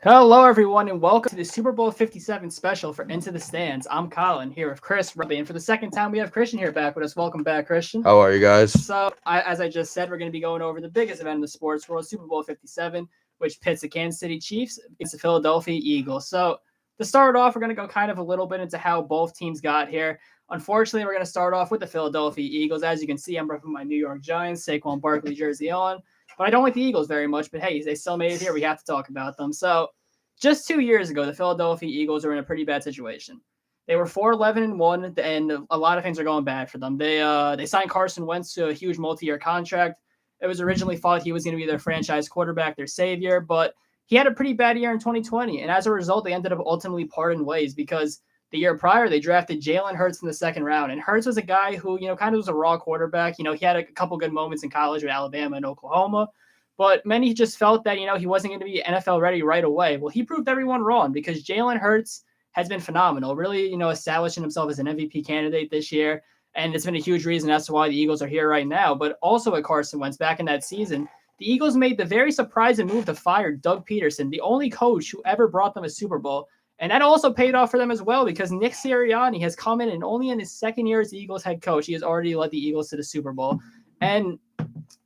Hello, everyone, and welcome to the Super Bowl 57 special for Into the Stands. I'm Colin here with Chris, Robbie, and for the second time, we have Christian here back with us. Welcome back, Christian. How are you guys? As I just said, we're going to be going over the biggest event in the sports world, Super Bowl 57, which pits the Kansas City Chiefs against the Philadelphia Eagles. So, to start off, we're going to go kind of a little bit into how both teams got here. Unfortunately, we're going to start off with the Philadelphia Eagles. As you can see, I'm repping my New York Giants, Saquon Barkley jersey on. But I don't like the Eagles very much. But hey, they still made it here. We have to talk about them. So, just 2 years ago, the Philadelphia Eagles were in a pretty bad situation. They were 4-11-1, and a lot of things are going bad for them. They signed Carson Wentz to a huge multi-year contract. It was originally thought he was going to be their franchise quarterback, their savior, but he had a pretty bad year in 2020, and as a result, they ended up ultimately parting ways because the year prior, they drafted Jalen Hurts in the second round, and Hurts was a guy who, kind of was a raw quarterback. He had a couple good moments in college with Alabama and Oklahoma, but many just felt that, he wasn't going to be NFL ready right away. Well, he proved everyone wrong because Jalen Hurts has been phenomenal, really, establishing himself as an MVP candidate this year. And it's been a huge reason as to why the Eagles are here right now. But also at Carson Wentz back in that season, the Eagles made the very surprising move to fire Doug Peterson, the only coach who ever brought them a Super Bowl. And that also paid off for them as well because Nick Sirianni has come in and only in his second year as the Eagles head coach, he has already led the Eagles to the Super Bowl. And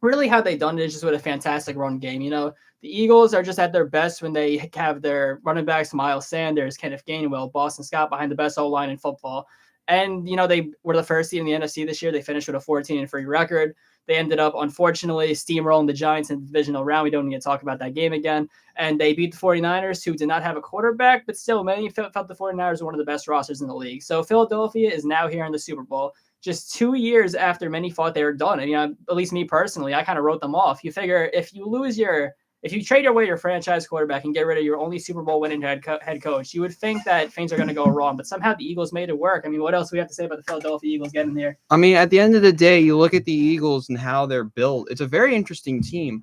really how they done it is just with a fantastic run game. The Eagles are just at their best when they have their running backs, Miles Sanders, Kenneth Gainwell, Boston Scott behind the best O-line in football. And, they were the first seed in the NFC this year. They finished with a 14-3 record. They ended up, unfortunately, steamrolling the Giants in the divisional round. We don't need to talk about that game again. And they beat the 49ers, who did not have a quarterback, but still, many felt the 49ers were one of the best rosters in the league. So Philadelphia is now here in the Super Bowl. Just 2 years after many thought they were done. And, at least me personally, I kind of wrote them off. You figure if you trade away your franchise quarterback and get rid of your only Super Bowl winning head coach, you would think that things are going to go wrong. But somehow the Eagles made it work. What else do we have to say about the Philadelphia Eagles getting there? At the end of the day, you look at the Eagles and how they're built. It's a very interesting team.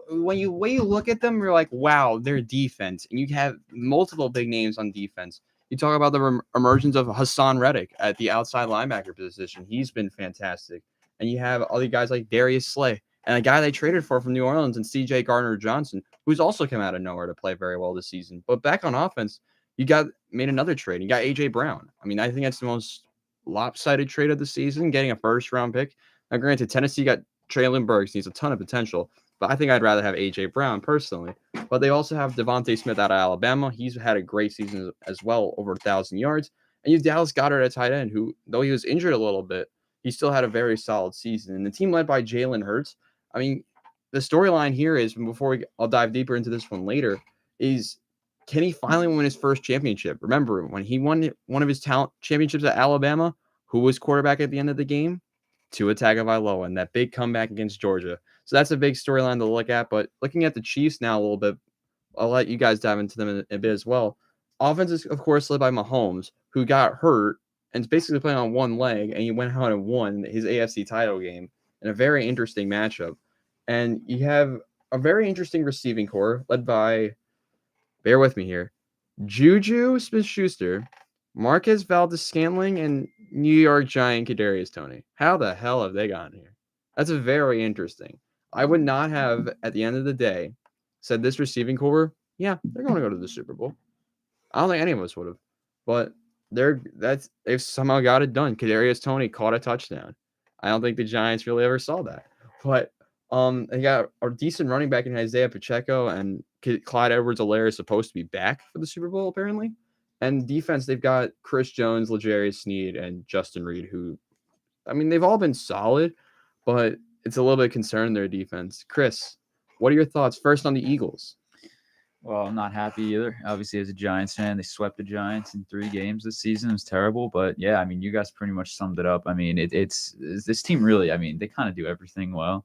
When you look at them, you're like, wow, their defense. And you have multiple big names on defense. You talk about the emergence of Hassan Reddick at the outside linebacker position. He's been fantastic. And you have other guys like Darius Slay and a guy they traded for from New Orleans and C.J. Gardner-Johnson, who's also come out of nowhere to play very well this season. But back on offense, made another trade. You got A.J. Brown. I think that's the most lopsided trade of the season, getting a first-round pick. Now, granted, Tennessee got Traylon Burks. He's a ton of potential. But I think I'd rather have A.J. Brown personally. But they also have Devontae Smith out of Alabama. He's had a great season as well, over 1,000 yards. And you have Dallas Goedert at tight end, who, though he was injured a little bit, he still had a very solid season. And the team led by Jalen Hurts, the storyline here is, I'll dive deeper into this one later, is can he finally win his first championship? Remember, when he won one of his talent championships at Alabama, who was quarterback at the end of the game? Tua Tagovailoa, and that big comeback against Georgia. So that's a big storyline to look at. But looking at the Chiefs now a little bit, I'll let you guys dive into them in a bit as well. Offense is, of course, led by Mahomes, who got hurt and is basically playing on one leg, and he went out and won his AFC title game in a very interesting matchup. And you have a very interesting receiving core led by, bear with me here, Juju Smith-Schuster, Marquez Valdes-Scantling, and New York Giant Kadarius Toney. How the hell have they gotten here? That's a very interesting. I would not have, at the end of the day, said this receiving core, they're going to go to the Super Bowl. I don't think any of us would have. But they've somehow got it done. Kadarius Toney caught a touchdown. I don't think the Giants really ever saw that. But they got a decent running back in Isaiah Pacheco, and Clyde Edwards-Helaire is supposed to be back for the Super Bowl, apparently. And defense, they've got Chris Jones, L'Jarius Sneed, and Justin Reed, who, they've all been solid, but it's a little bit concerning their defense. Chris, what are your thoughts first on the Eagles? Well, I'm not happy either. Obviously, as a Giants fan, they swept the Giants in 3 games this season. It was terrible, but yeah, you guys pretty much summed it up. It's this team really, they kind of do everything well.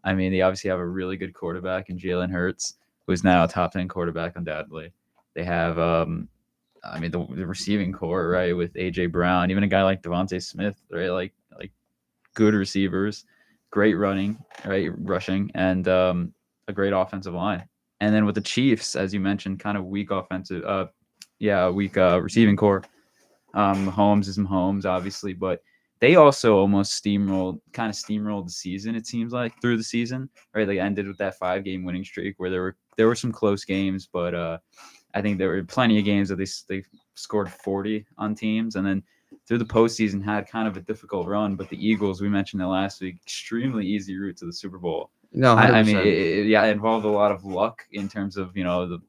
They obviously have a really good quarterback in Jalen Hurts, who is now a top 10 quarterback undoubtedly. They have the receiving core, right, with A.J. Brown, even a guy like Devontae Smith, right, like good receivers, great running, right, rushing, and a great offensive line. And then with the Chiefs, as you mentioned, kind of weak receiving core. Mahomes is Mahomes, obviously, but they also almost steamrolled the season, it seems like, through the season, right? They ended with that 5-game winning streak where they were there were some close games, but I think there were plenty of games that they scored 40 on teams, and then through the postseason had kind of a difficult run. But the Eagles, we mentioned it last week, extremely easy route to the Super Bowl. No, I mean, 100%. it involved a lot of luck in terms of the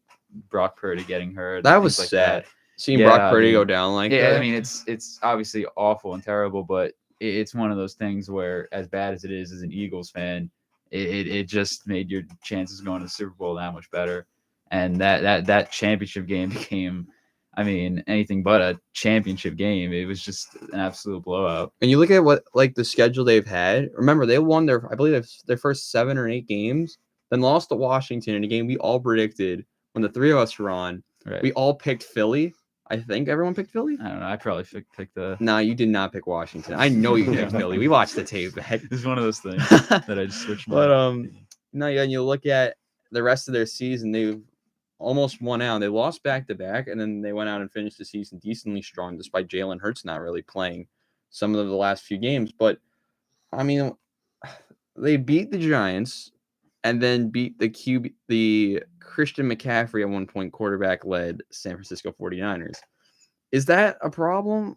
Brock Purdy getting hurt. That and was things like sad. that. Seeing Yeah, Brock I Purdy go mean, down like Yeah, that. I mean it's obviously awful and terrible, but it's one of those things where, as bad as it is as an Eagles fan, it just made your chances going to the Super Bowl that much better. And that championship game became, I mean, anything but a championship game. It was just an absolute blowout. And you look at what the schedule they've had. Remember, they won I believe their first 7 or 8 games, then lost to Washington in a game we all predicted when the 3 of us were on. Right. We all picked Philly. I think everyone picked Philly. I don't know. I probably picked the. No, you did not pick Washington. I know you picked Philly. We watched the tape. It's one of those things that I just switched. But no, yeah. And you look at the rest of their season, they've almost won out. They lost back-to-back, and then they went out and finished the season decently strong, despite Jalen Hurts not really playing some of the last few games. But I mean, they beat the Giants, and then beat the Christian McCaffrey at one point quarterback-led San Francisco 49ers. Is that a problem?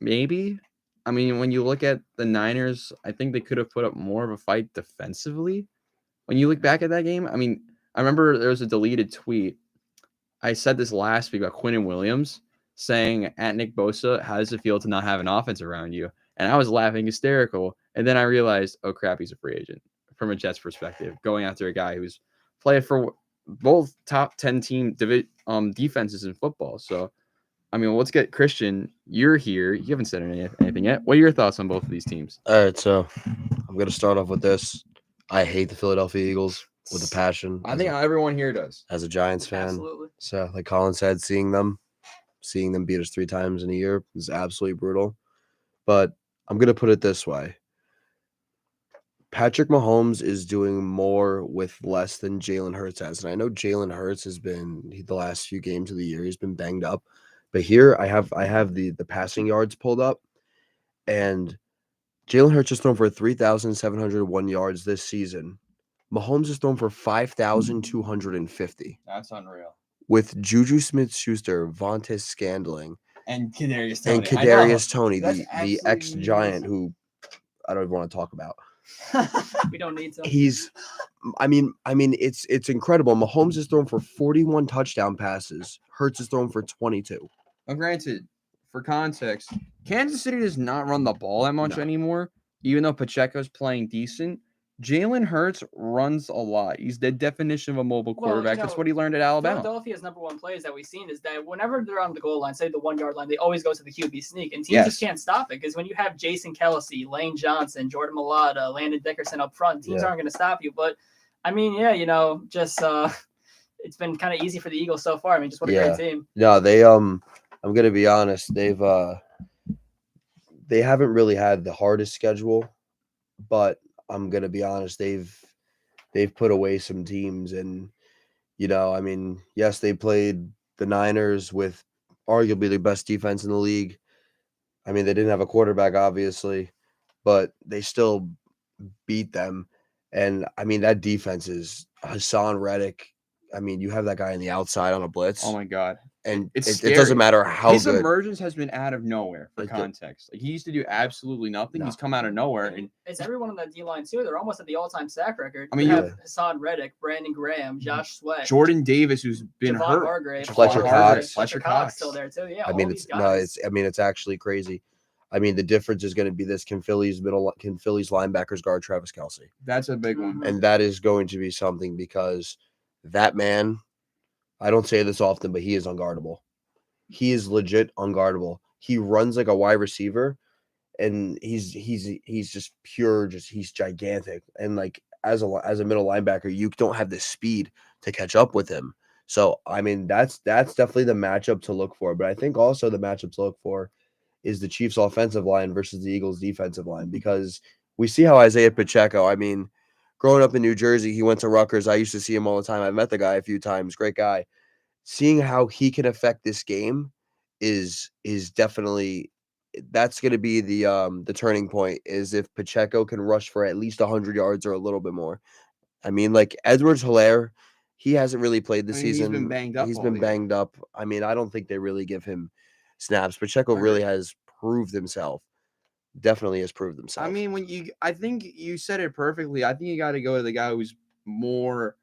Maybe. I mean, when you look at the Niners, I think they could have put up more of a fight defensively. When you look back at that game, I mean, I remember there was a deleted tweet. I said this last week about Quinnen Williams saying at Nick Bosa, how does it feel to not have an offense around you? And I was laughing hysterical. And then I realized, oh crap, he's a free agent from a Jets perspective, going after a guy who's played for both top 10 team defenses in football. So, I mean, let's get Christian. You're here. You haven't said anything yet. What are your thoughts on both of these teams? All right, so I'm going to start off with this. I hate the Philadelphia Eagles with a passion. I think everyone here does. As a Giants fan. Absolutely. So, like Colin said, seeing them beat us 3 times in a year is absolutely brutal. But I'm going to put it this way. Patrick Mahomes is doing more with less than Jalen Hurts has. And I know Jalen Hurts has been the last few games of the year, he's been banged up. But here I have the passing yards pulled up, and Jalen Hurts has thrown for 3,701 yards this season. Mahomes has thrown for 5,250. That's unreal. With Juju Smith-Schuster, Vontaze Scandling, and Kadarius Tony, That's the ex-Giant who I don't even want to talk about. We don't need to. I mean, it's incredible. Mahomes has thrown for 41 touchdown passes. Hurts has thrown for 22. Well, granted, for context, Kansas City does not run the ball that much No. anymore, even though Pacheco's playing decent. Jalen Hurts runs a lot. He's the definition of a mobile quarterback. That's what he learned at Alabama. Philadelphia's number one plays that we've seen is that whenever they're on the goal line, say the 1 yard line, they always go to the QB sneak, and teams just can't stop it because when you have Jason Kelsey, Lane Johnson, Jordan Mailata, Landon Dickerson up front, teams aren't going to stop you. But I mean, just it's been kind of easy for the Eagles so far. I mean, just what a great team. No, they I'm gonna be honest. They haven't really had the hardest schedule, but I'm gonna be honest. They've put away some teams, and I mean, yes, they played the Niners with arguably the best defense in the league. I mean, they didn't have a quarterback, obviously, but they still beat them. And I mean, that defense is Hassan Reddick. I mean, you have that guy on the outside on a blitz. Oh my God. And it doesn't matter how his good. emergence has been out of nowhere for context. Like he used to do absolutely nothing. No. He's come out of nowhere, and It's everyone on that D line too. They're almost at the all-time sack record. I mean, you you have Hassan Reddick, Brandon Graham, Josh Sweat, Jordan Davis, who's been Javon hurt, Hargrave, Fletcher Cox. Fletcher Cox still there too. Yeah, I mean, it's actually crazy. I mean, the difference is going to be this: can Philly's linebackers guard Travis Kelce? That's a big one. And that is going to be something because that man, I don't say this often, but he is unguardable. He is legit unguardable. He runs like a wide receiver, and he's just pure. He's gigantic. And like as a middle linebacker, you don't have the speed to catch up with him. So I mean, that's definitely the matchup to look for. But I think also the matchup to look for is the Chiefs' offensive line versus the Eagles' defensive line, because we see how Isaiah Pacheco. I mean, growing up in New Jersey, he went to Rutgers. I used to see him all the time. I've met the guy a few times. Great guy. Seeing how he can affect this game is definitely, that's going to be the turning point, is if Pacheco can rush for at least 100 yards or a little bit more. I mean, like Edwards-Helaire He hasn't really played this I mean, he's season. been banged up He's all been year. banged up. I mean, I don't think they really give him snaps. Pacheco really has proved himself. Definitely has proved himself. I mean, I think you said it perfectly. I think you got to go to the guy who's more.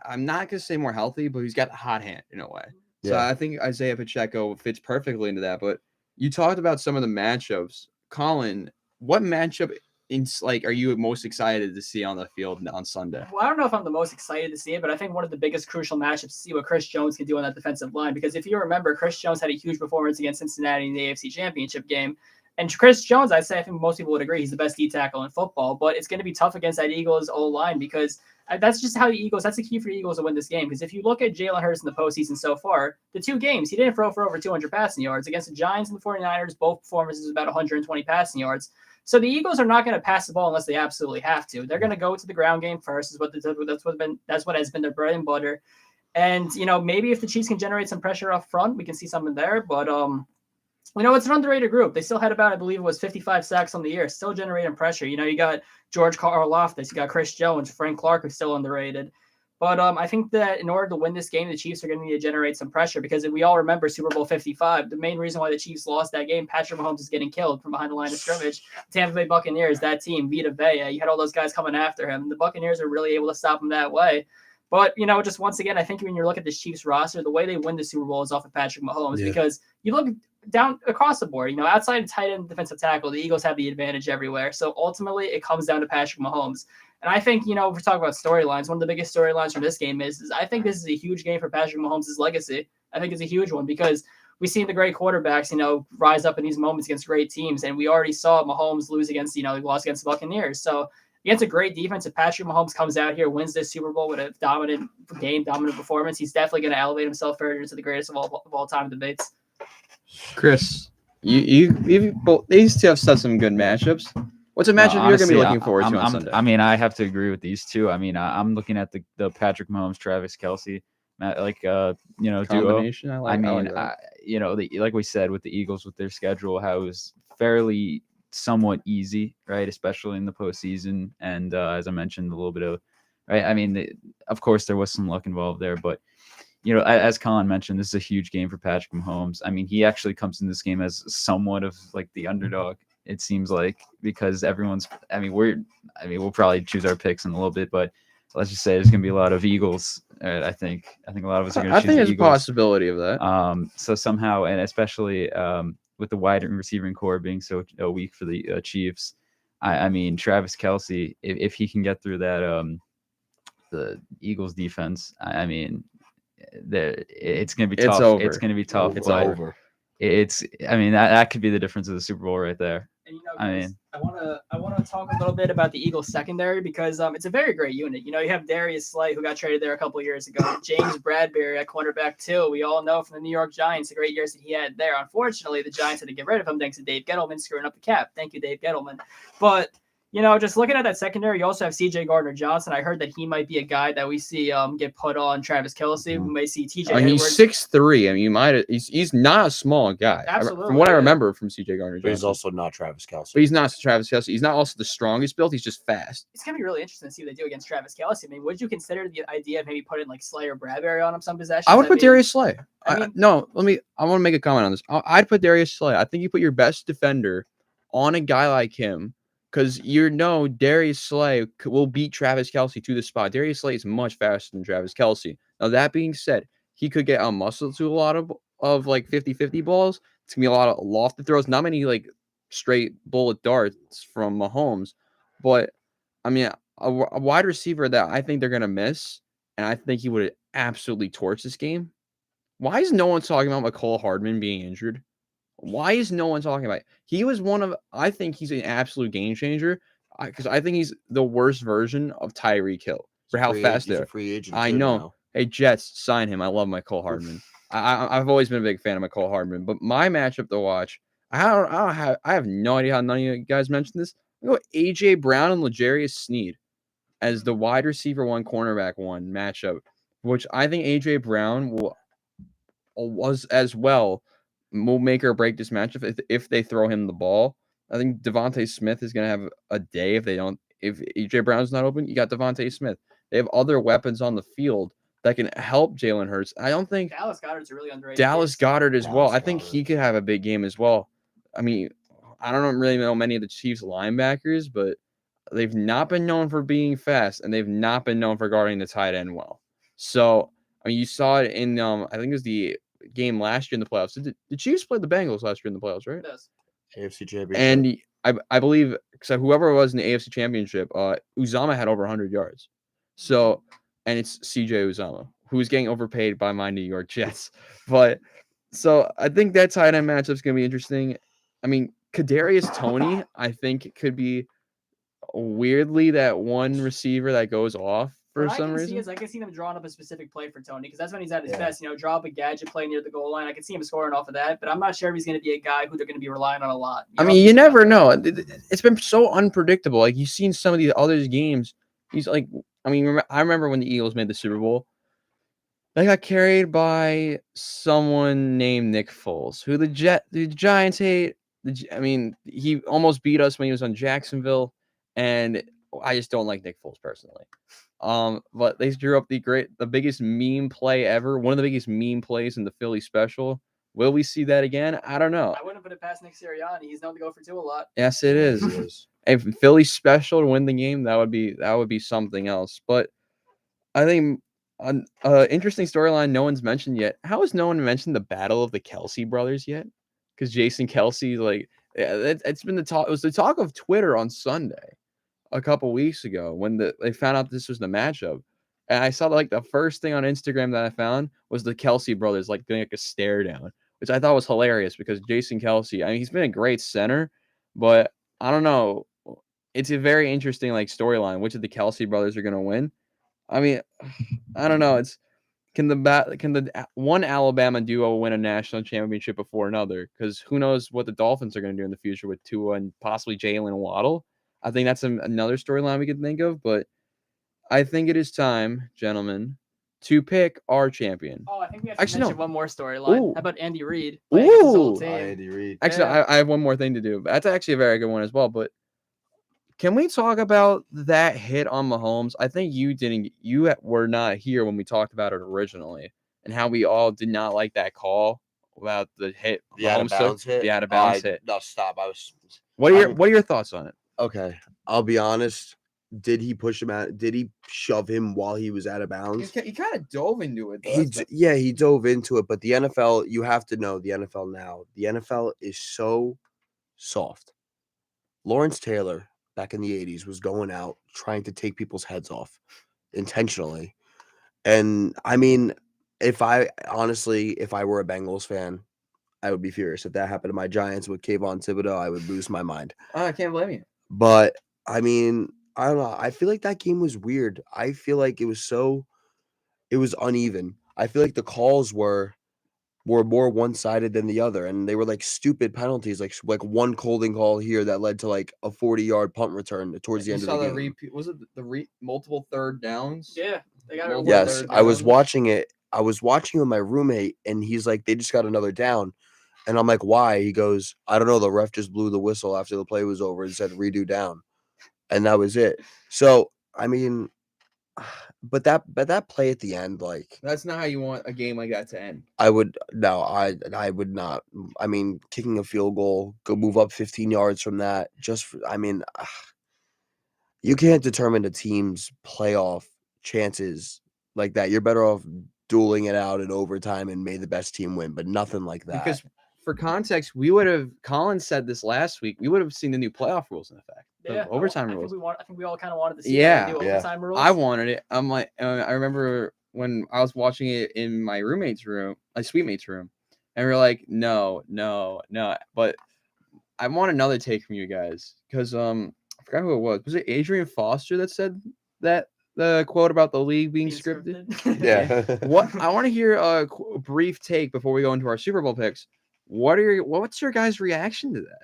I'm not gonna say more healthy, but he's got a hot hand in a way. So Yeah. I think Isaiah Pacheco fits perfectly into that. But you talked about some of the matchups. Colin, what matchup are you most excited to see on the field on Sunday? Well, I don't know if I'm the most excited to see it, but I think one of the biggest crucial matchups to see what Chris Jones can do on that defensive line. Because if you remember, Chris Jones had a huge performance against Cincinnati in the AFC Championship game. And Chris Jones, I'd say, I think most people would agree, he's the best D tackle in football. But it's going to be tough against that Eagles O-line because that's just how the Eagles, that's the key for the Eagles to win this game. Because if you look at Jalen Hurts in the postseason so far, the 2 games, he didn't throw for over 200 passing yards. Against the Giants and the 49ers, both performances about 120 passing yards. So the Eagles are not going to pass the ball unless they absolutely have to. They're going to go to the ground game first. That's what has been their bread and butter. And maybe if the Chiefs can generate some pressure up front, we can see something there. But it's an underrated group. They still had about, I believe it was 55 sacks on the year, still generating pressure. You got George Karlaftis, you got Chris Jones, Frank Clark, who's still underrated. But I think that in order to win this game, the Chiefs are going to need to generate some pressure because we all remember Super Bowl 55. The main reason why the Chiefs lost that game, Patrick Mahomes is getting killed from behind the line of scrimmage. Tampa Bay Buccaneers, that team, Vita Vea, you had all those guys coming after him. And the Buccaneers are really able to stop him that way. But, just once again, I think when you look at this Chiefs roster, the way they win the Super Bowl is off of Patrick Mahomes because you look down across the board, outside of tight end, defensive tackle, the Eagles have the advantage everywhere. So ultimately, it comes down to Patrick Mahomes. And I think, if we're talking about storylines, one of the biggest storylines from this game is I think this is a huge game for Patrick Mahomes' legacy. I think it's a huge one because we've seen the great quarterbacks, rise up in these moments against great teams. And we already saw Mahomes lose against, he lost against the Buccaneers. So against a great defense, if Patrick Mahomes comes out here, wins this Super Bowl with a dominant performance, he's definitely going to elevate himself further into the greatest of all time debates. Chris, these two have set some good matchups. What's a matchup you're going to be looking forward to on Sunday? I mean, I have to agree with these two. I mean, I'm looking at the Patrick Mahomes, Travis Kelce, combination. duo. Like we said with the Eagles with their schedule, how it was fairly somewhat easy, right? Especially in the postseason, and as I mentioned, a little bit of, right? I mean, of course, there was some luck involved there, but as Colin mentioned, this is a huge game for Patrick Mahomes. I mean, he actually comes in this game as somewhat of like the underdog. It seems like because we'll probably choose our picks in a little bit, but let's just say there's going to be a lot of Eagles. I think a lot of us are going to choose the Eagles. I think there's a possibility of that. So somehow, and especially with the wide receiving core being so weak for the Chiefs, I mean, Travis Kelce, if he can get through that the Eagles defense, I mean, it's going to be tough. It's over. It's going to be tough. It's over. I mean, that could be the difference of the Super Bowl right there. And I want to talk a little bit about the Eagles secondary because it's a very great unit. You have Darius Slay, who got traded there a couple of years ago. James Bradbury at cornerback too. We all know from the New York Giants the great years that he had there. Unfortunately, the Giants had to get rid of him thanks to Dave Gettleman screwing up the cap. Thank you, Dave Gettleman. But just looking at that secondary, you also have C.J. Gardner-Johnson. I heard that he might be a guy that we see get put on Travis Kelce. We may see T.J. Edwards. He's 6'3". I mean, he's not a small guy. Absolutely. From what I remember from C.J. Gardner-Johnson. But he's also not Travis Kelce. But he's not Travis Kelce. He's not also the strongest built. He's just fast. It's going to be really interesting to see what they do against Travis Kelce. I mean, would you consider the idea of maybe putting like Slay or Bradbury on him some possessions? I would put Darius Slay. I want to make a comment on this. I'd put Darius Slay. I think you put your best defender on a guy like him. Because Darius Slay will beat Travis Kelce to the spot. Darius Slay is much faster than Travis Kelce. Now, that being said, he could get muscled to a lot of like 50-50 balls. It's going to be a lot of lofted throws. Not many like straight bullet darts from Mahomes. But, I mean, a wide receiver that I think they're going to miss, and I think he would absolutely torch this game. Why is no one talking about McCole Hardman being injured? Why is no one talking about it? He was I think he's an absolute game changer because I think he's the worst version of Tyreek Hill for how fast they're. Free agent. I know. Now. Hey, Jets, sign him. I love McCole Hardman. I've always been a big fan of McCole Hardman, but my matchup to watch, I have no idea how none of you guys mentioned this. I go A.J. Brown and L'Jarius Sneed as the wide receiver 1, cornerback 1 matchup, which I think A.J. Brown was as well. Will make or break this matchup if they throw him the ball. I think Devontae Smith is going to have a day if AJ Brown's not open. You got Devontae Smith. They have other weapons on the field that can help Jalen Hurts. I don't think Dallas Goedert's a really underrated. Dallas piece. Goedert as well. Dallas I think Goedert. he could have a big game as well. I mean, I don't really know many of the Chiefs linebackers, but they've not been known for being fast, and they've not been known for guarding the tight end well. So, I mean, you saw it in I think it was the game last year in the playoffs. The Chiefs played the Bengals last year in the playoffs, right? Yes. AFC Championship. And I believe, so whoever it was in the AFC Championship, Uzama had over 100 yards. So, and it's CJ Uzama, who's getting overpaid by my New York Jets. But so I think that tight end matchup is going to be interesting. I mean, Kadarius Toney, I think could be weirdly that one receiver that goes off for What I some can reason. see is I can see them drawing up a specific play for Tony because that's when he's at his Yeah. best. Draw up a gadget play near the goal line. I can see him scoring off of that, but I'm not sure if he's going to be a guy who they're going to be relying on a lot. I mean, you never know. It's been so unpredictable. Like you've seen some of these other games. He's like, I mean, I remember when the Eagles made the Super Bowl. They got carried by someone named Nick Foles, who the Giants hate. I mean, he almost beat us when he was on Jacksonville, and I just don't like Nick Foles personally. But they drew up the biggest meme play ever, one of the biggest meme plays in the Philly special. Will we see that again? I don't know. I wouldn't put it past Nick Sirianni. He's known to go for two a lot. Yes, it is. It is. If Philly special to win the game, that would be something else. But I think an interesting storyline no one's mentioned yet. How has no one mentioned the battle of the Kelsey brothers yet? Because Jason Kelsey, it's been the talk. It was the talk of Twitter on Sunday, a couple weeks ago, when they found out this was the matchup. And I saw the first thing on Instagram that I found was the Kelsey brothers doing a stare down, which I thought was hilarious because Jason Kelsey, I mean, he's been a great center, but I don't know. It's a very interesting storyline. Which of the Kelsey brothers are going to win? I mean, I don't know. Can the one Alabama duo win a national championship before another? Because who knows what the Dolphins are going to do in the future with Tua and possibly Jalen Waddle. I think that's another storyline we could think of. But I think it is time, gentlemen, to pick our champion. Oh, I think we have to Actually, mention no. one more storyline. Ooh. How about Andy Reid playing against his old Ooh. team? Andy Reid. Actually, Yeah. I have one more thing to do. That's actually a very good one as well. But can we talk about that hit on Mahomes? I think you were not here when we talked about it originally, and how we all did not like that call about the hit. The out of Mahomes took. bounds hit. The out of bounds hit. No, stop. What are your thoughts on it? Okay. I'll be honest. Did he push him out? Did he shove him while he was out of bounds? He kind of dove into it. He dove into it. But the NFL, you have to know the NFL now. The NFL is so soft. Lawrence Taylor back in the 80s was going out trying to take people's heads off intentionally. And I mean, if I were a Bengals fan, I would be furious. If that happened to my Giants with Kayvon Thibodeau, I would lose my mind. I can't blame you. But I mean, I don't know. I feel like that game was weird. I feel like it was uneven. I feel like the calls were more one-sided than the other, and they were stupid penalties, like one holding call here that led to a 40-yard punt return towards the end of the game. Repeat? Was it the multiple third downs? Yeah, they got it. Yes, third I was down. watching it. I was watching with my roommate, and he's like, they just got another down. And I'm like, why? He goes, I don't know. The ref just blew the whistle after the play was over and said redo down. And that was it. So, I mean, but that play at the end, That's not how you want a game like that to end. I would not. I mean, kicking a field goal, go move up 15 yards from that. You can't determine a team's playoff chances like that. You're better off dueling it out in overtime and may the best team win, but nothing like that. Because for context, Colin said this last week, we would have seen the new playoff rules in effect. Yeah, The overtime rules. I think we all kind of wanted to see Yeah. the new Yeah. overtime rules. I wanted it. I'm like, I remember when I was watching it in my roommate's room, my sweet mate's room, and we are like, no. But I want another take from you guys because I forgot who it was. Was it Adrian Foster that said that the quote about the league being scripted? Yeah. What I want to hear a brief take before we go into our Super Bowl picks. What's your guys' reaction to that?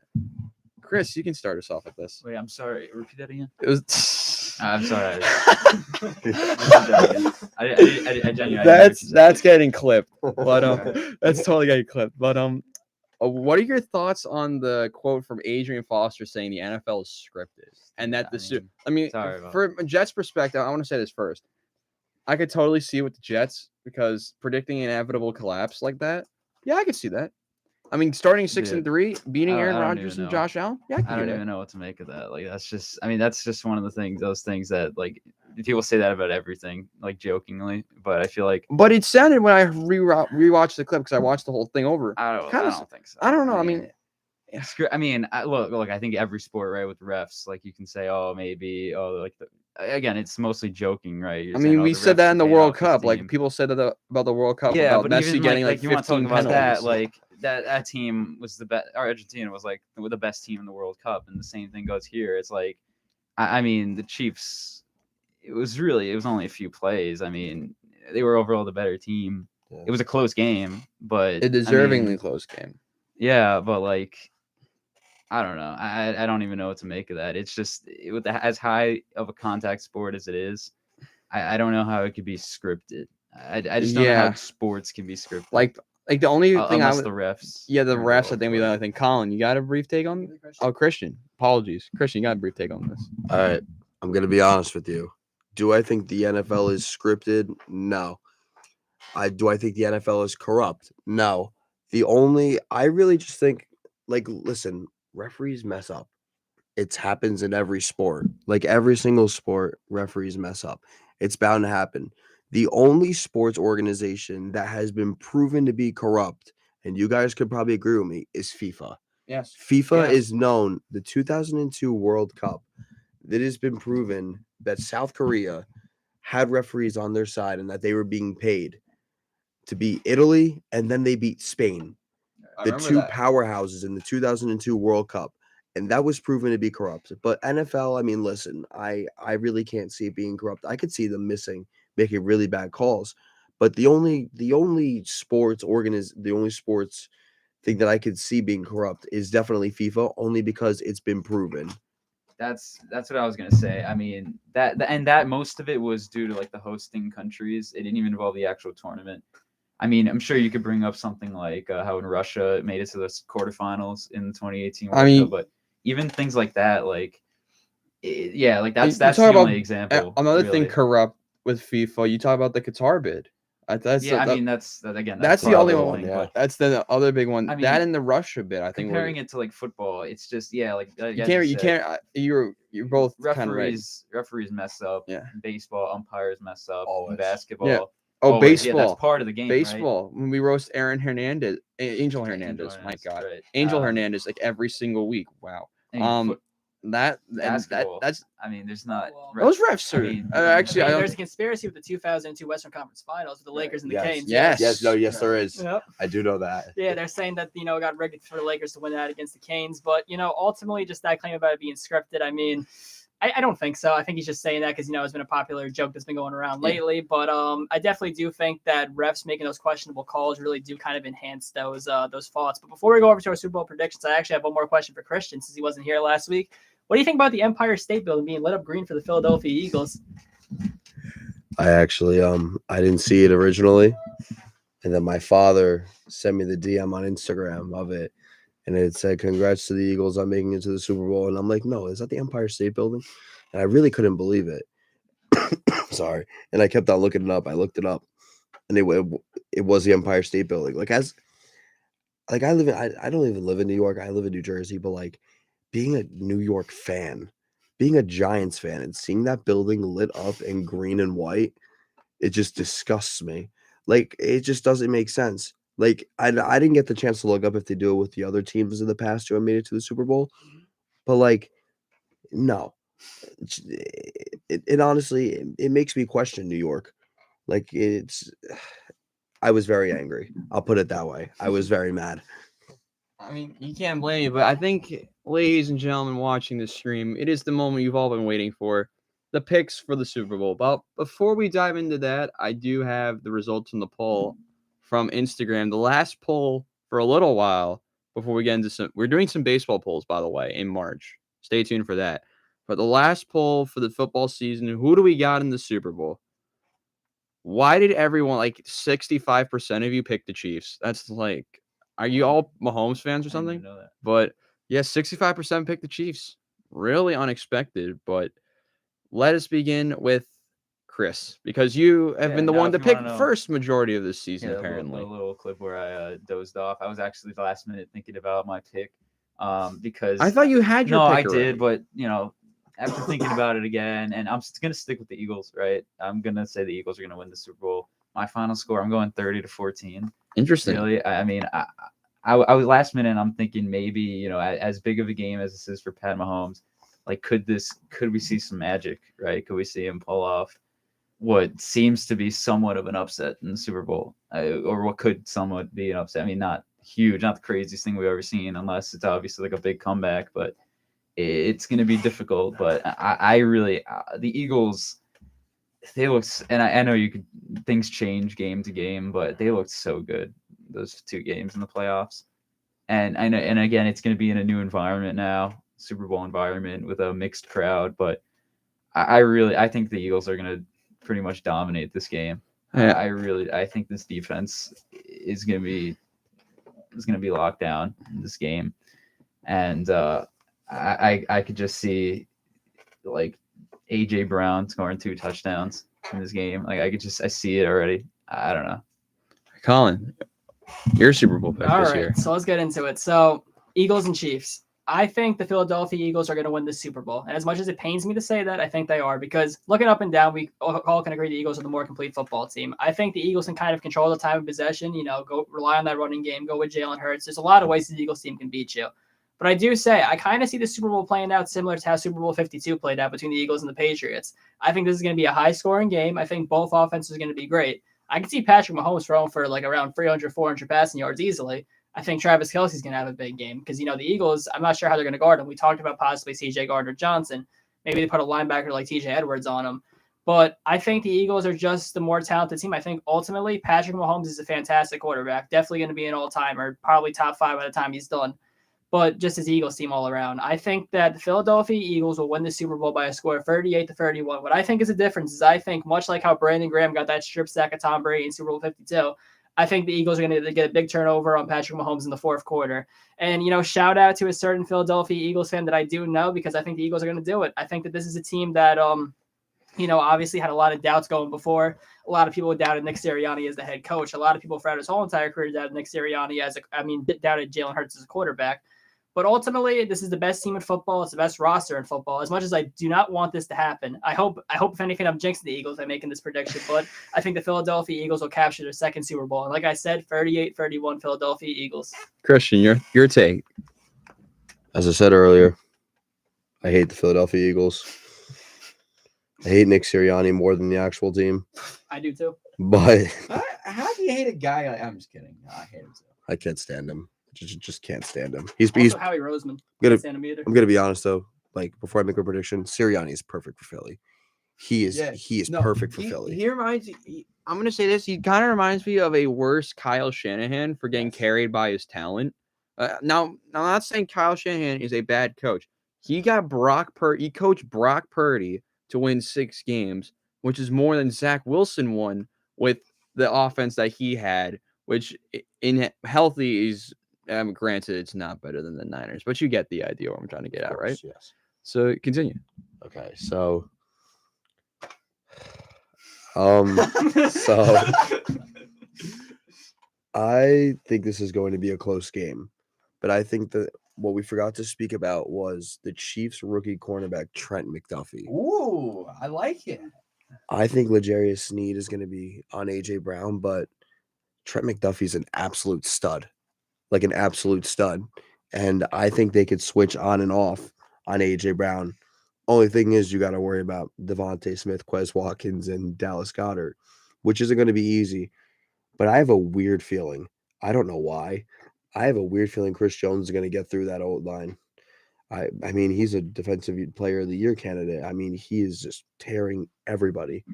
Chris, you can start us off with this. Wait, I'm sorry. Repeat that again. It was. I'm sorry. I genuinely. That's getting clipped, but that's totally getting clipped. But What are your thoughts on the quote from Adrian Foster saying the NFL is scripted and that I mean, sorry about from a Jets perspective, I want to say this first. I could totally see it with the Jets because predicting an inevitable collapse like that, yeah, I could see that. I mean, starting 6-3, beating Aaron I don't Rodgers even and know. Josh Allen, yeah, I I don't even know what to make of that. Like, that's just one of the things, those things that, like, people say that about everything, like, jokingly, but I feel like, But it sounded when I rewatched the clip because I watched the whole thing over. I don't think so. I don't know. I mean, look, I think every sport, right, with refs, like, you can say, oh, maybe, like, again, it's mostly joking, right? You're I saying, mean, oh, we the said refs that are in the paying World off this Cup. Like team. people said that about the World Cup. Yeah, about but Messi even getting like you want to talk 15 about that, penalties. like that team was the best. Argentina was like the best team in the World Cup, and the same thing goes here. It's like, I mean, the Chiefs. It was only a few plays. I mean, they were overall the better team. Yeah. It was a close game, but A deservingly I mean, close game. yeah, but like, I don't know. I don't even know what to make of that. It's just with as high of a contact sport as it is, I don't know how it could be scripted. I just don't know how sports can be scripted. Like the only thing unless the refs. the are refs. I involved, think we. but- I think Colin, you got a brief take on? Oh, Christian. Apologies, Christian. You got a brief take on this. All right, I'm gonna be honest with you. Do I think the NFL is scripted? No. Do I think the NFL is corrupt? No. I really just think, like, listen, referees mess up. It happens in every sport. Like every single sport, referees mess up. It's bound to happen. The only sports organization that has been proven to be corrupt, and you guys could probably agree with me, is FIFA. Yes. FIFA is known, the 2002 World Cup, that has been proven that South Korea had referees on their side and that they were being paid to beat Italy, and then they beat Spain, the two powerhouses in the 2002 World Cup. And that was proven to be corrupt. But NFL, I mean, listen, I really can't see it being corrupt. I could see them making really bad calls. But the only sports thing that I could see being corrupt is definitely FIFA, only because it's been proven. That's what I was gonna say. I mean, that most of it was due to like the hosting countries. It didn't even involve the actual tournament. I mean, I'm sure you could bring up something like how in Russia it made it to the quarterfinals in the 2018 World Cup, but even things like that, like, like that's the only example. Another thing corrupt with FIFA. You talk about the Qatar bid. That's the only one. Thing, yeah. But that's the other big one. I mean, that and the Russia bid. I think comparing it to like football, it's just you can't. You're both referees mess up. Yeah. Baseball umpires mess up. Always. Basketball. Yeah. Oh, baseball. Yeah, that's part of the game. Baseball. Right? When we roast Angel Hernandez. My God. Right. Angel Hernandez, like every single week. Wow. That's. I mean, there's not. Those refs are. There's a conspiracy with the 2002 Western Conference Finals with the Lakers and the Canes. Yes. There is. Yep. I do know that. Yeah, they're saying that it got rigged for the Lakers to win that against the Canes, but ultimately, just that claim about it being scripted. I mean, I don't think so. I think he's just saying that because it's been a popular joke that's been going around lately. But I definitely do think that refs making those questionable calls really do kind of enhance those faults. But before we go over to our Super Bowl predictions, I actually have one more question for Christian since he wasn't here last week. What do you think about the Empire State Building being lit up green for the Philadelphia Eagles? I actually I didn't see it originally, and then my father sent me the DM on Instagram of it. And it said, "Congrats to the Eagles on making it to the Super Bowl." And I'm like, "No, is that the Empire State Building?" And I really couldn't believe it. Sorry. And I kept on looking it up. I looked it up, and it was the Empire State Building. I don't even live in New York. I live in New Jersey. But like being a New York fan, being a Giants fan, and seeing that building lit up in green and white, it just disgusts me. Like it just doesn't make sense. Like, I didn't get the chance to look up if they do it with the other teams in the past who have made it to the Super Bowl. But, like, no. It honestly, it makes me question New York. Like, I was very angry. I'll put it that way. I was very mad. I mean, you can't blame me, but I think, ladies and gentlemen watching this stream, it is the moment you've all been waiting for. The picks for the Super Bowl. But before we dive into that, I do have the results from the poll from Instagram. The last poll for a little while before we get into we're doing some baseball polls, by the way, in March. Stay tuned for that. But the last poll for the football season, who do we got in the Super Bowl? Why did everyone, like 65% of you, pick the Chiefs? That's like, Are you all Mahomes fans or I didn't something? even know that. But yeah, 65% picked the Chiefs. Really unexpected. But let us begin with Chris, because you have been the now one if to you wanna pick know- first majority of this season, Yeah, apparently. a little clip where I dozed off. I was actually the last minute thinking about my pick, because I thought you had your no, pick I already. did, but after thinking about it again, and I'm gonna stick with the Eagles, right? I'm gonna say the Eagles are gonna win the Super Bowl. My final score, I'm going 30-14. Interesting. Really, I mean, I was last minute. I'm thinking maybe as big of a game as this is for Pat Mahomes, like could we see some magic, right? Could we see him pull off what seems to be somewhat of an upset in the Super Bowl, or what could somewhat be an upset? I mean, not huge, not the craziest thing we've ever seen, unless it's obviously like a big comeback, but it's going to be difficult. But I really, the Eagles, they look, and I know things change game to game, but they looked so good those 2 games in the playoffs. And I know, and again, it's going to be in a new environment now, Super Bowl environment with a mixed crowd, but I think the Eagles are going to pretty much dominate this game. Yeah. I think this defense is going to be locked down in this game, and I could just see like AJ Brown scoring 2 touchdowns in this game. Like I see it already. I don't know. Colin, your Super Bowl pick All this right, year. so let's get into it. So Eagles and Chiefs. I think the Philadelphia Eagles are going to win the Super Bowl. And as much as it pains me to say that, I think they are, because looking up and down, we all can agree the Eagles are the more complete football team. I think the Eagles can kind of control the time of possession, go rely on that running game, go with Jalen Hurts. There's a lot of ways the Eagles team can beat you. But I do say, I kind of see the Super Bowl playing out similar to how Super Bowl 52 played out between the Eagles and the Patriots. I think this is going to be a high-scoring game. I think both offenses are going to be great. I can see Patrick Mahomes throwing for like around 300, 400 passing yards easily. I think Travis Kelce's going to have a big game because, the Eagles, I'm not sure how they're going to guard him. We talked about possibly C.J. Gardner-Johnson. Maybe they put a linebacker like T.J. Edwards on him. But I think the Eagles are just the more talented team. I think ultimately Patrick Mahomes is a fantastic quarterback. Definitely going to be an all-timer, probably top 5 by the time he's done. But just as Eagles team all around, I think that the Philadelphia Eagles will win the Super Bowl by a score of 38-31. What I think is a difference is I think much like how Brandon Graham got that strip sack of Tom Brady in Super Bowl 52, I think the Eagles are going to get a big turnover on Patrick Mahomes in the 4th quarter. And, shout out to a certain Philadelphia Eagles fan that I do know, because I think the Eagles are going to do it. I think that this is a team that, obviously had a lot of doubts going before. A lot of people doubted Nick Sirianni as the head coach. A lot of people throughout his whole entire career doubted Nick Sirianni doubted Jalen Hurts as a quarterback. But ultimately, this is the best team in football. It's the best roster in football. As much as I do not want this to happen, I hope if anything, I'm jinxing the Eagles by making this prediction. But I think the Philadelphia Eagles will capture their 2nd Super Bowl. And like I said, 38-31 Philadelphia Eagles. Christian, your take. As I said earlier, I hate the Philadelphia Eagles. I hate Nick Sirianni more than the actual team. I do too. But How do you hate a guy? I'm just kidding. No, I hate him too. I can't stand him. Just can't stand him. He's Also, Howie Roseman. gonna- Can't stand him either. I'm gonna be honest though. Like before I make a prediction, Sirianni is perfect for Philly. He is perfect for Philly. He reminds me. I'm gonna say this. He kind of reminds me of a worse Kyle Shanahan for getting carried by his talent. Now, I'm not saying Kyle Shanahan is a bad coach. He got He coached Brock Purdy to win 6 games, which is more than Zach Wilson won with the offense that he had. Which in healthy is. Granted, it's not better than the Niners, but you get the idea what I'm trying to get at, right? Yes. So continue. Okay, so so I think this is going to be a close game, but I think that what we forgot to speak about was the Chiefs rookie cornerback Trent McDuffie. Ooh, I like it. I think L'Jarius Sneed is going to be on AJ Brown, but Trent McDuffie's an absolute stud. Like an absolute stud. And I think they could switch on and off on AJ Brown. Only thing is you got to worry about Devontae Smith, Quez Watkins, and Dallas Goedert, which isn't going to be easy. But I have a weird feeling. I don't know why. I have a weird feeling Chris Jones is going to get through that old line. I mean, he's a defensive player of the year candidate. I mean, he is just tearing everybody.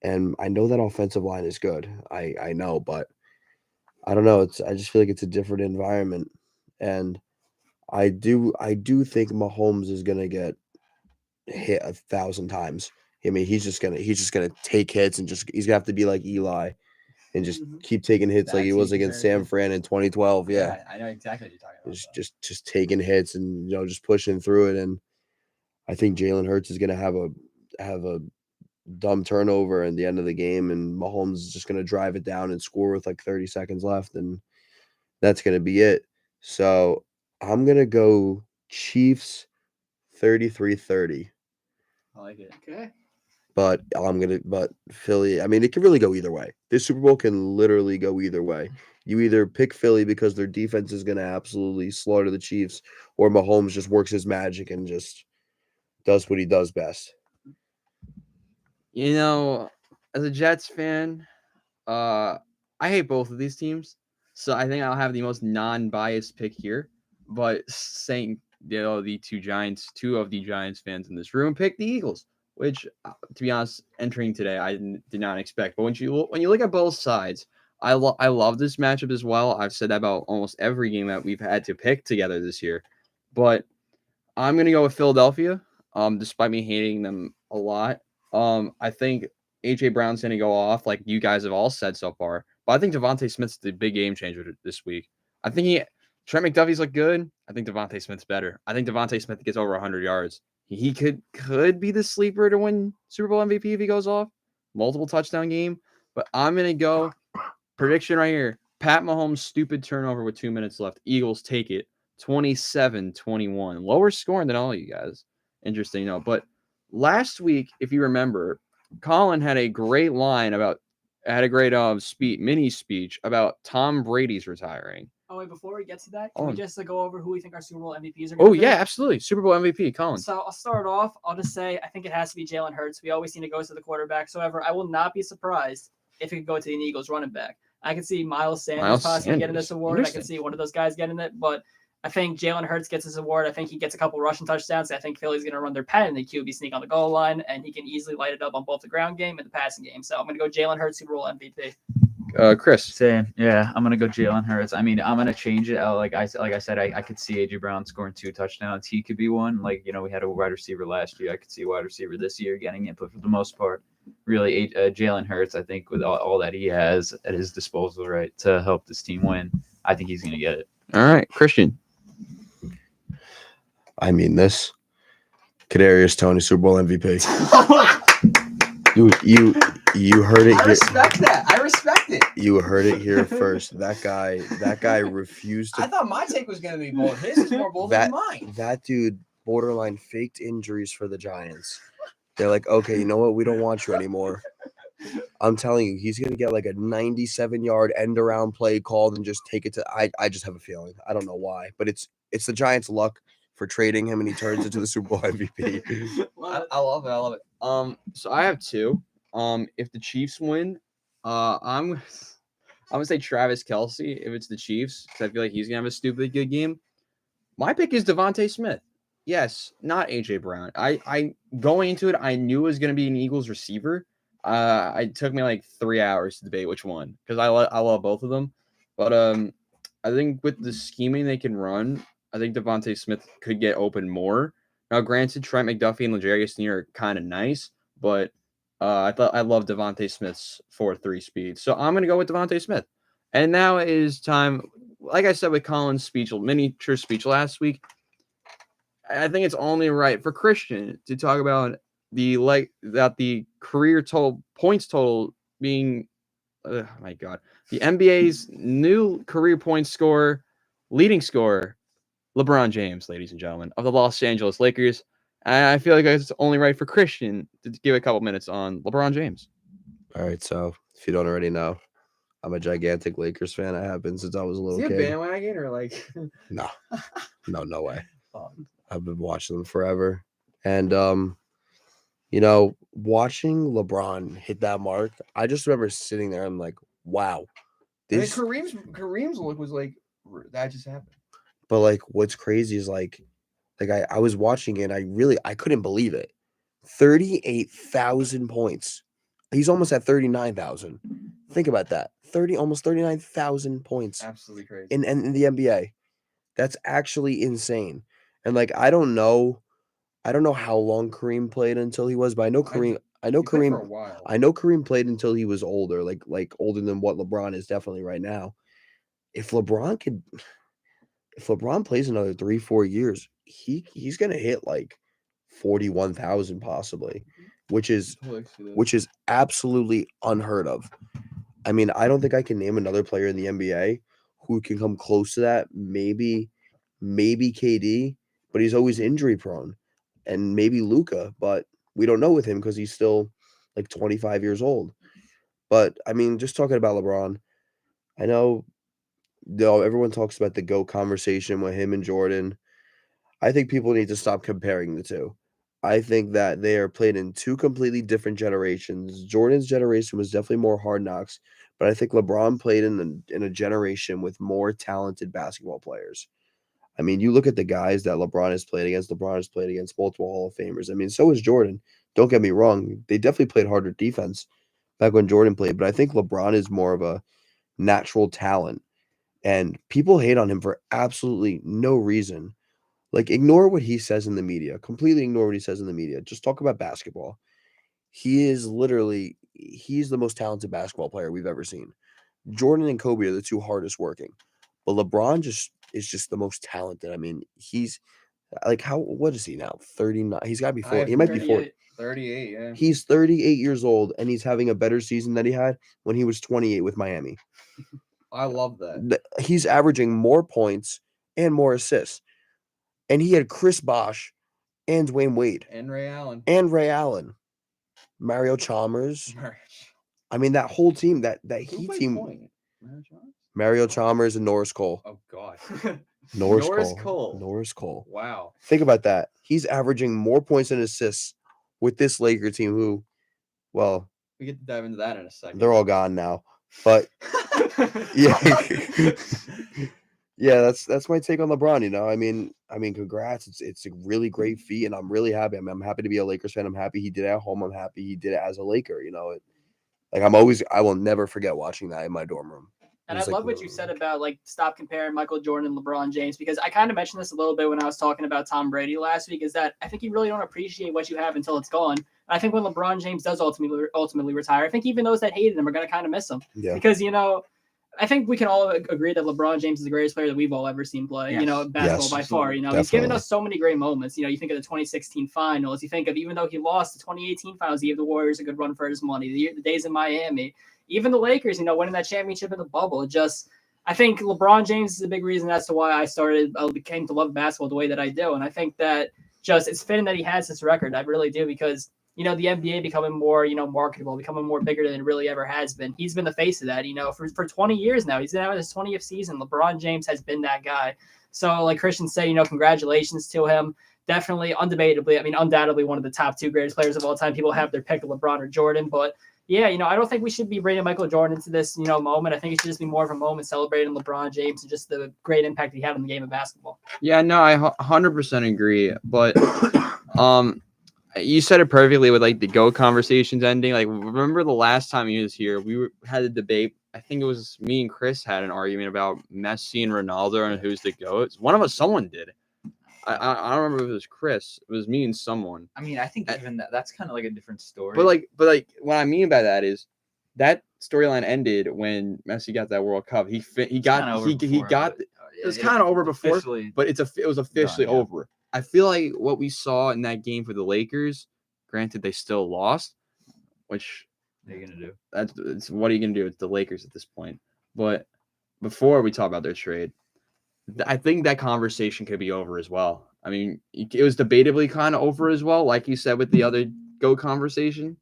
And I know that offensive line is good. I know, but I don't know. I just feel like it's a different environment, and I do think Mahomes is gonna get hit 1,000 times. I mean, he's just gonna take hits and he's gonna have to be like Eli and just Mhm. keep taking hits like That he was team against San comparison. Fran in 2012. Yeah. I know exactly what you're talking about. Just taking hits and just pushing through it. And I think Jalen Hurts is gonna have a dumb turnover in the end of the game, and Mahomes is just gonna drive it down and score with like 30 seconds left, and that's gonna be it. So I'm gonna go Chiefs 33-30. I like it. Okay. But Philly, I mean, it can really go either way. This Super Bowl can literally go either way. You either pick Philly because their defense is going to absolutely slaughter the Chiefs, or Mahomes just works his magic and just does what he does best. You know, as a Jets fan, I hate both of these teams, so I think I'll have the most non-biased pick here. But saying two of the Giants fans in this room pick the Eagles, which, to be honest, entering today I did not expect. But when you look at both sides, I love this matchup as well. I've said that about almost every game that we've had to pick together this year, but I'm gonna go with Philadelphia. Despite me hating them a lot, I think AJ Brown's gonna go off, like you guys have all said so far. But I think Devontae Smith's the big game changer this week. I think Trent McDuffie's look good. I think Devontae Smith's better. I think Devontae Smith gets over 100 yards. He could be the sleeper to win Super Bowl MVP if he goes off. Multiple touchdown game. But I'm gonna go prediction right here. Pat Mahomes' stupid turnover with 2 minutes left. Eagles take it 27-21. Lower scoring than all you guys. Interesting, but last week, if you remember, Colin had a great mini speech about Tom Brady's retiring. Oh wait, before we get to that, can we just go over who we think our Super Bowl MVPs are? Oh yeah, absolutely. Super Bowl MVP, Colin. So I'll start off. I'll just say I think it has to be Jalen Hurts. We always seem to go to the quarterbacks. However, I will not be surprised if it could go to an Eagles running back. I could see Miles Sanders possibly getting this award. I could see one of those guys getting it, but I think Jalen Hurts gets this award. I think he gets a couple rushing touchdowns. I think Philly's going to run their pen and the QB sneak on the goal line, and he can easily light it up on both the ground game and the passing game. So I'm going to go Jalen Hurts, Super Bowl MVP. Chris. Same. Yeah, I'm gonna go Jalen Hurts. I mean, I'm gonna change it. Like I said, I could see AJ Brown scoring 2 touchdowns. He could be one. Like, we had a wide receiver last year. I could see a wide receiver this year getting it, but for the most part, really, Jalen Hurts, I think with all that he has at his disposal, right, to help this team win, I think he's gonna get it. All right, Christian. I mean, this Kadarius Toney Super Bowl MVP. You heard it. I respect that. I respect it. You heard it here first. That guy refused to. I thought my take was gonna be bold. His is more bold than mine. That dude borderline faked injuries for the Giants. They're like, okay, you know what? We don't want you anymore. I'm telling you, he's gonna get like a 97-yard end around play called and just take it to. I just have a feeling. I don't know why, but it's the Giants' luck for trading him, and he turns into the Super Bowl MVP. I love it. So I have 2. If the Chiefs win, I'm gonna say Travis Kelce if it's the Chiefs, because I feel like he's gonna have a stupid good game. My pick is Devontae Smith. Yes, not AJ Brown. I going into it, I knew it was gonna be an Eagles receiver. It took me like 3 hours to debate which one, because I love both of them. But I think with the scheming they can run, I think Devontae Smith could get open more. Now, granted, Trent McDuffie and L'Jarius Sneed are kind of nice, but I love Devontae Smith's 4.3 speed. So I'm going to go with Devontae Smith. And now it is time, like I said with Colin's miniature speech last week, I think it's only right for Christian to talk about the career points total being, oh my God, the NBA's new career points scorer, leading scorer, LeBron James, ladies and gentlemen, of the Los Angeles Lakers. I feel like it's only right for Christian to give a couple minutes on LeBron James. All right, so if you don't already know, I'm a gigantic Lakers fan. I have been since I was a little kid. Is he a bandwagon or like? No, no way. I've been watching them forever, and watching LeBron hit that mark, I just remember sitting there. I'm like, wow, this. Kareem's look was like that just happened. But like, what's crazy is like I was watching it. I couldn't believe it. 38,000 points. He's almost at 39,000. Think about that. Almost 39,000 points. Absolutely crazy. In the NBA. That's actually insane. And like, I don't know how long Kareem played until he was, but I know I know He played for a Kareem. while. I know Kareem played until he was older, like older than what LeBron is definitely right now. If LeBron plays another 3-4 years, he's gonna hit like 41,000 possibly, which is absolutely unheard of. I mean, I don't think I can name another player in the NBA who can come close to that. Maybe KD, but he's always injury prone, and maybe Luka, but we don't know with him because he's still like 25 years old. But I mean, just talking about LeBron, I know, everyone talks about the GOAT conversation with him and Jordan. I think people need to stop comparing the two. I think that they are played in two completely different generations. Jordan's generation was definitely more hard knocks, but I think LeBron played in a generation with more talented basketball players. I mean, you look at the guys that LeBron has played against. LeBron has played against multiple Hall of Famers. I mean, so is Jordan. Don't get me wrong. They definitely played harder defense back when Jordan played, but I think LeBron is more of a natural talent. And people hate on him for absolutely no reason. Like, ignore what he says in the media. Completely ignore what he says in the media. Just talk about basketball. He's the most talented basketball player we've ever seen. Jordan and Kobe are the two hardest working. But LeBron is just the most talented. I mean, he's like, what is he now? 39. He's got to be 40. He might be 40. 38, yeah. He's 38 years old, and he's having a better season than he had when he was 28 with Miami. I love that. He's averaging more points and more assists. And he had Chris Bosh and Dwayne Wade And Ray Allen. Mario Chalmers. I mean, that whole team, that Who Heat played team. point? Mario Chalmers? Mario Chalmers and Norris Cole. Oh, God. Norris Cole. Wow. Think about that. He's averaging more points and assists with this Laker team who, well, We get to dive into that in a second. they're all gone now. But yeah. Yeah, that's my take on LeBron, you know. I mean, congrats. It's a really great feat, and I'm really happy. I'm happy to be a Lakers fan. I'm happy he did it at home. I'm happy he did it as a Laker, you know. I will never forget watching that in my dorm room. And I love what you said about, like, stop comparing Michael Jordan and LeBron James, because I kind of mentioned this a little bit when I was talking about Tom Brady last week, is that I think you really don't appreciate what you have until it's gone. And I think when LeBron James does ultimately retire, I think even those that hated him are going to kind of miss him. Yeah. Because, you know, I think we can all agree that LeBron James is the greatest player that we've all ever seen play, Yes. you know, basketball Yes, by far. You know, definitely. He's given us so many great moments. You know, you think of the 2016 finals, you think of, even though he lost the 2018 finals, he gave the Warriors a good run for his money. The days in Miami, even the Lakers, you know, winning that championship in the bubble. I think LeBron James is a big reason as to why I came to love basketball the way that I do. And I think that it's fitting that he has this record. I really do, because, you know, the NBA becoming more, you know, marketable, becoming more bigger than it really ever has been. He's been the face of that, you know, for 20 years now. He's now in his 20th season. LeBron James has been that guy. So, like Christian said, you know, congratulations to him. Definitely, undoubtedly one of the top two greatest players of all time. People have their pick of LeBron or Jordan, but yeah, you know, I don't think we should be bringing Michael Jordan into this, you know, moment. I think it should just be more of a moment celebrating LeBron James and just the great impact he had on the game of basketball. Yeah, no, I 100% agree. But you said it perfectly with, like, the GOAT conversations ending. Like, remember the last time he was here, had a debate. I think it was me and Chris had an argument about Messi and Ronaldo and who's the GOAT. One of us, someone did. I don't remember if it was Chris. It was me and someone. I mean, I think even that's kind of like a different story. But like what I mean by that is that storyline ended when Messi got that World Cup. It was kind of over before, but it was officially over. I feel like what we saw in that game for the Lakers, granted they still lost, which what are you gonna do? It's what are you gonna do? It's the Lakers at this point. But before we talk about their trade, I think that conversation could be over as well. I mean, it was debatably kind of over as well, like you said with the other GOAT conversation.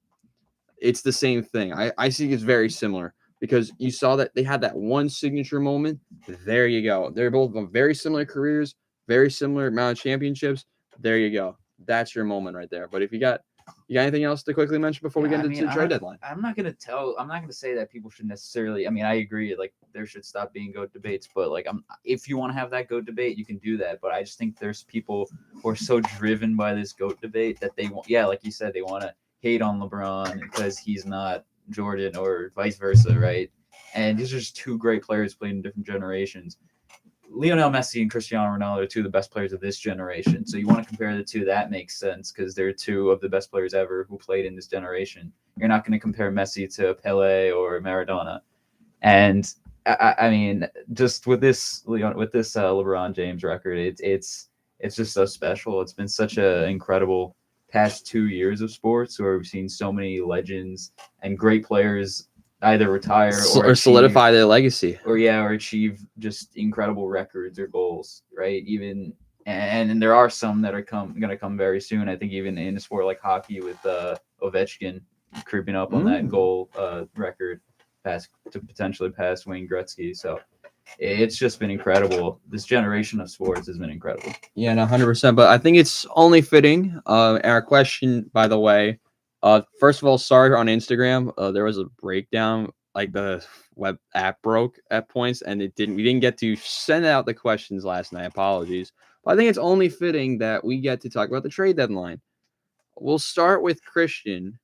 It's the same thing. I see it's very similar because you saw that they had that one signature moment. There you go. They're both on very similar careers, very similar amount of championships. There you go. That's your moment right there. But if you got anything else to quickly mention before we get into the trade deadline? I'm not gonna say that people should necessarily. I mean, I agree. Like, there should stop being GOAT debates. But like, if you want to have that GOAT debate, you can do that. But I just think there's people who are so driven by this GOAT debate that they want. Yeah, like you said, they want to hate on LeBron because he's not Jordan or vice versa, right? And these are just two great players playing in different generations. Lionel Messi and Cristiano Ronaldo are two of the best players of this generation. So you want to compare the two, that makes sense because they're two of the best players ever who played in this generation. You're not going to compare Messi to Pele or Maradona. And I mean, just with this LeBron James record, it's just so special. It's been such an incredible past 2 years of sports where we've seen so many legends and great players either retire or solidify their legacy, or achieve just incredible records or goals, right? Even and there are some that are going to come very soon. I think even in a sport like hockey with Ovechkin creeping up on that goal record to potentially pass Wayne Gretzky. So it's just been incredible. This generation of sports has been incredible. Yeah, 100%. But I think it's only fitting. Our question, by the way, first of all, sorry on Instagram. There was a breakdown, like the web app broke at points, and we didn't get to send out the questions last night. Apologies. But I think it's only fitting that we get to talk about the trade deadline. We'll start with Christian.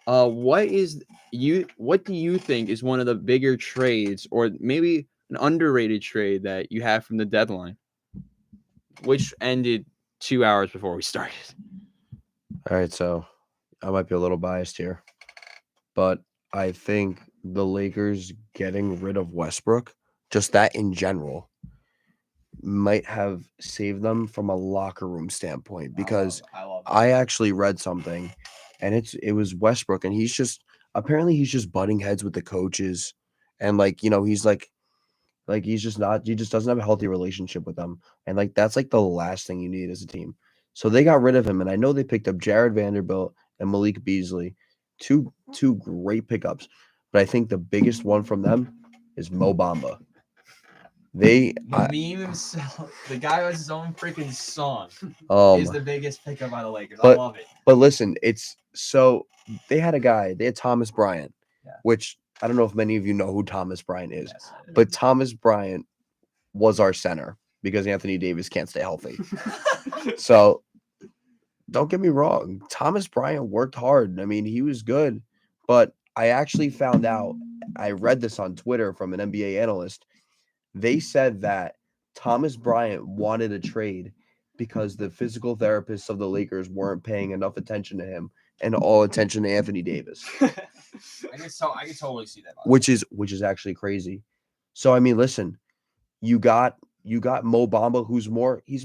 What do you think is one of the bigger trades, or maybe an underrated trade that you have from the deadline, which ended 2 hours before we started? All right, so I might be a little biased here, but I think the Lakers getting rid of Westbrook, just that in general, might have saved them from a locker room standpoint because I actually read something, and it was Westbrook, and he's just butting heads with the coaches, and he's he just doesn't have a healthy relationship with them, and that's the last thing you need as a team. So they got rid of him, and I know they picked up Jared Vanderbilt and Malik Beasley, two great pickups, but I think the biggest one from them is Mo Bamba. Meme himself, the guy who has his own freaking song, is the biggest pickup by the Lakers. I love it. But listen, they had Thomas Bryant, which I don't know if many of you know who Thomas Bryant is, but Thomas Bryant was our center because Anthony Davis can't stay healthy. So don't get me wrong, Thomas Bryant worked hard. I mean, he was good, but I actually found out, I read this on Twitter from an NBA analyst. They said that Thomas Bryant wanted a trade because the physical therapists of the Lakers weren't paying enough attention to him and all attention to Anthony Davis. I can totally see that. Which is actually crazy. So I mean, listen, you got Mo Bamba, he's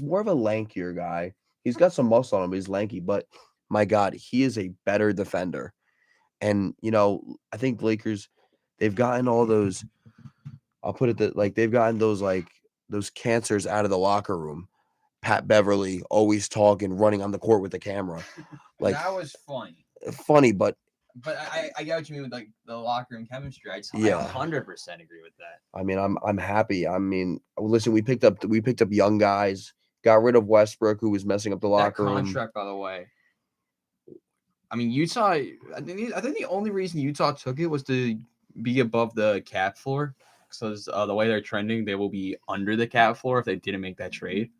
more of a lankier guy. He's got some muscle on him, he's lanky, but my God, he is a better defender. And I think Lakers, they've gotten all those. I'll put it that they've gotten those cancers out of the locker room. Pat Beverly always talking, running on the court with the camera. That was funny, but I get what you mean with the locker room chemistry. I 100% agree with that. I mean, I'm happy. I mean, listen, we picked up young guys, got rid of Westbrook, who was messing up the locker room. Contract, by the way. I mean, Utah. I think the only reason Utah took it was to be above the cap floor. Because the way they're trending, they will be under the cap floor if they didn't make that trade,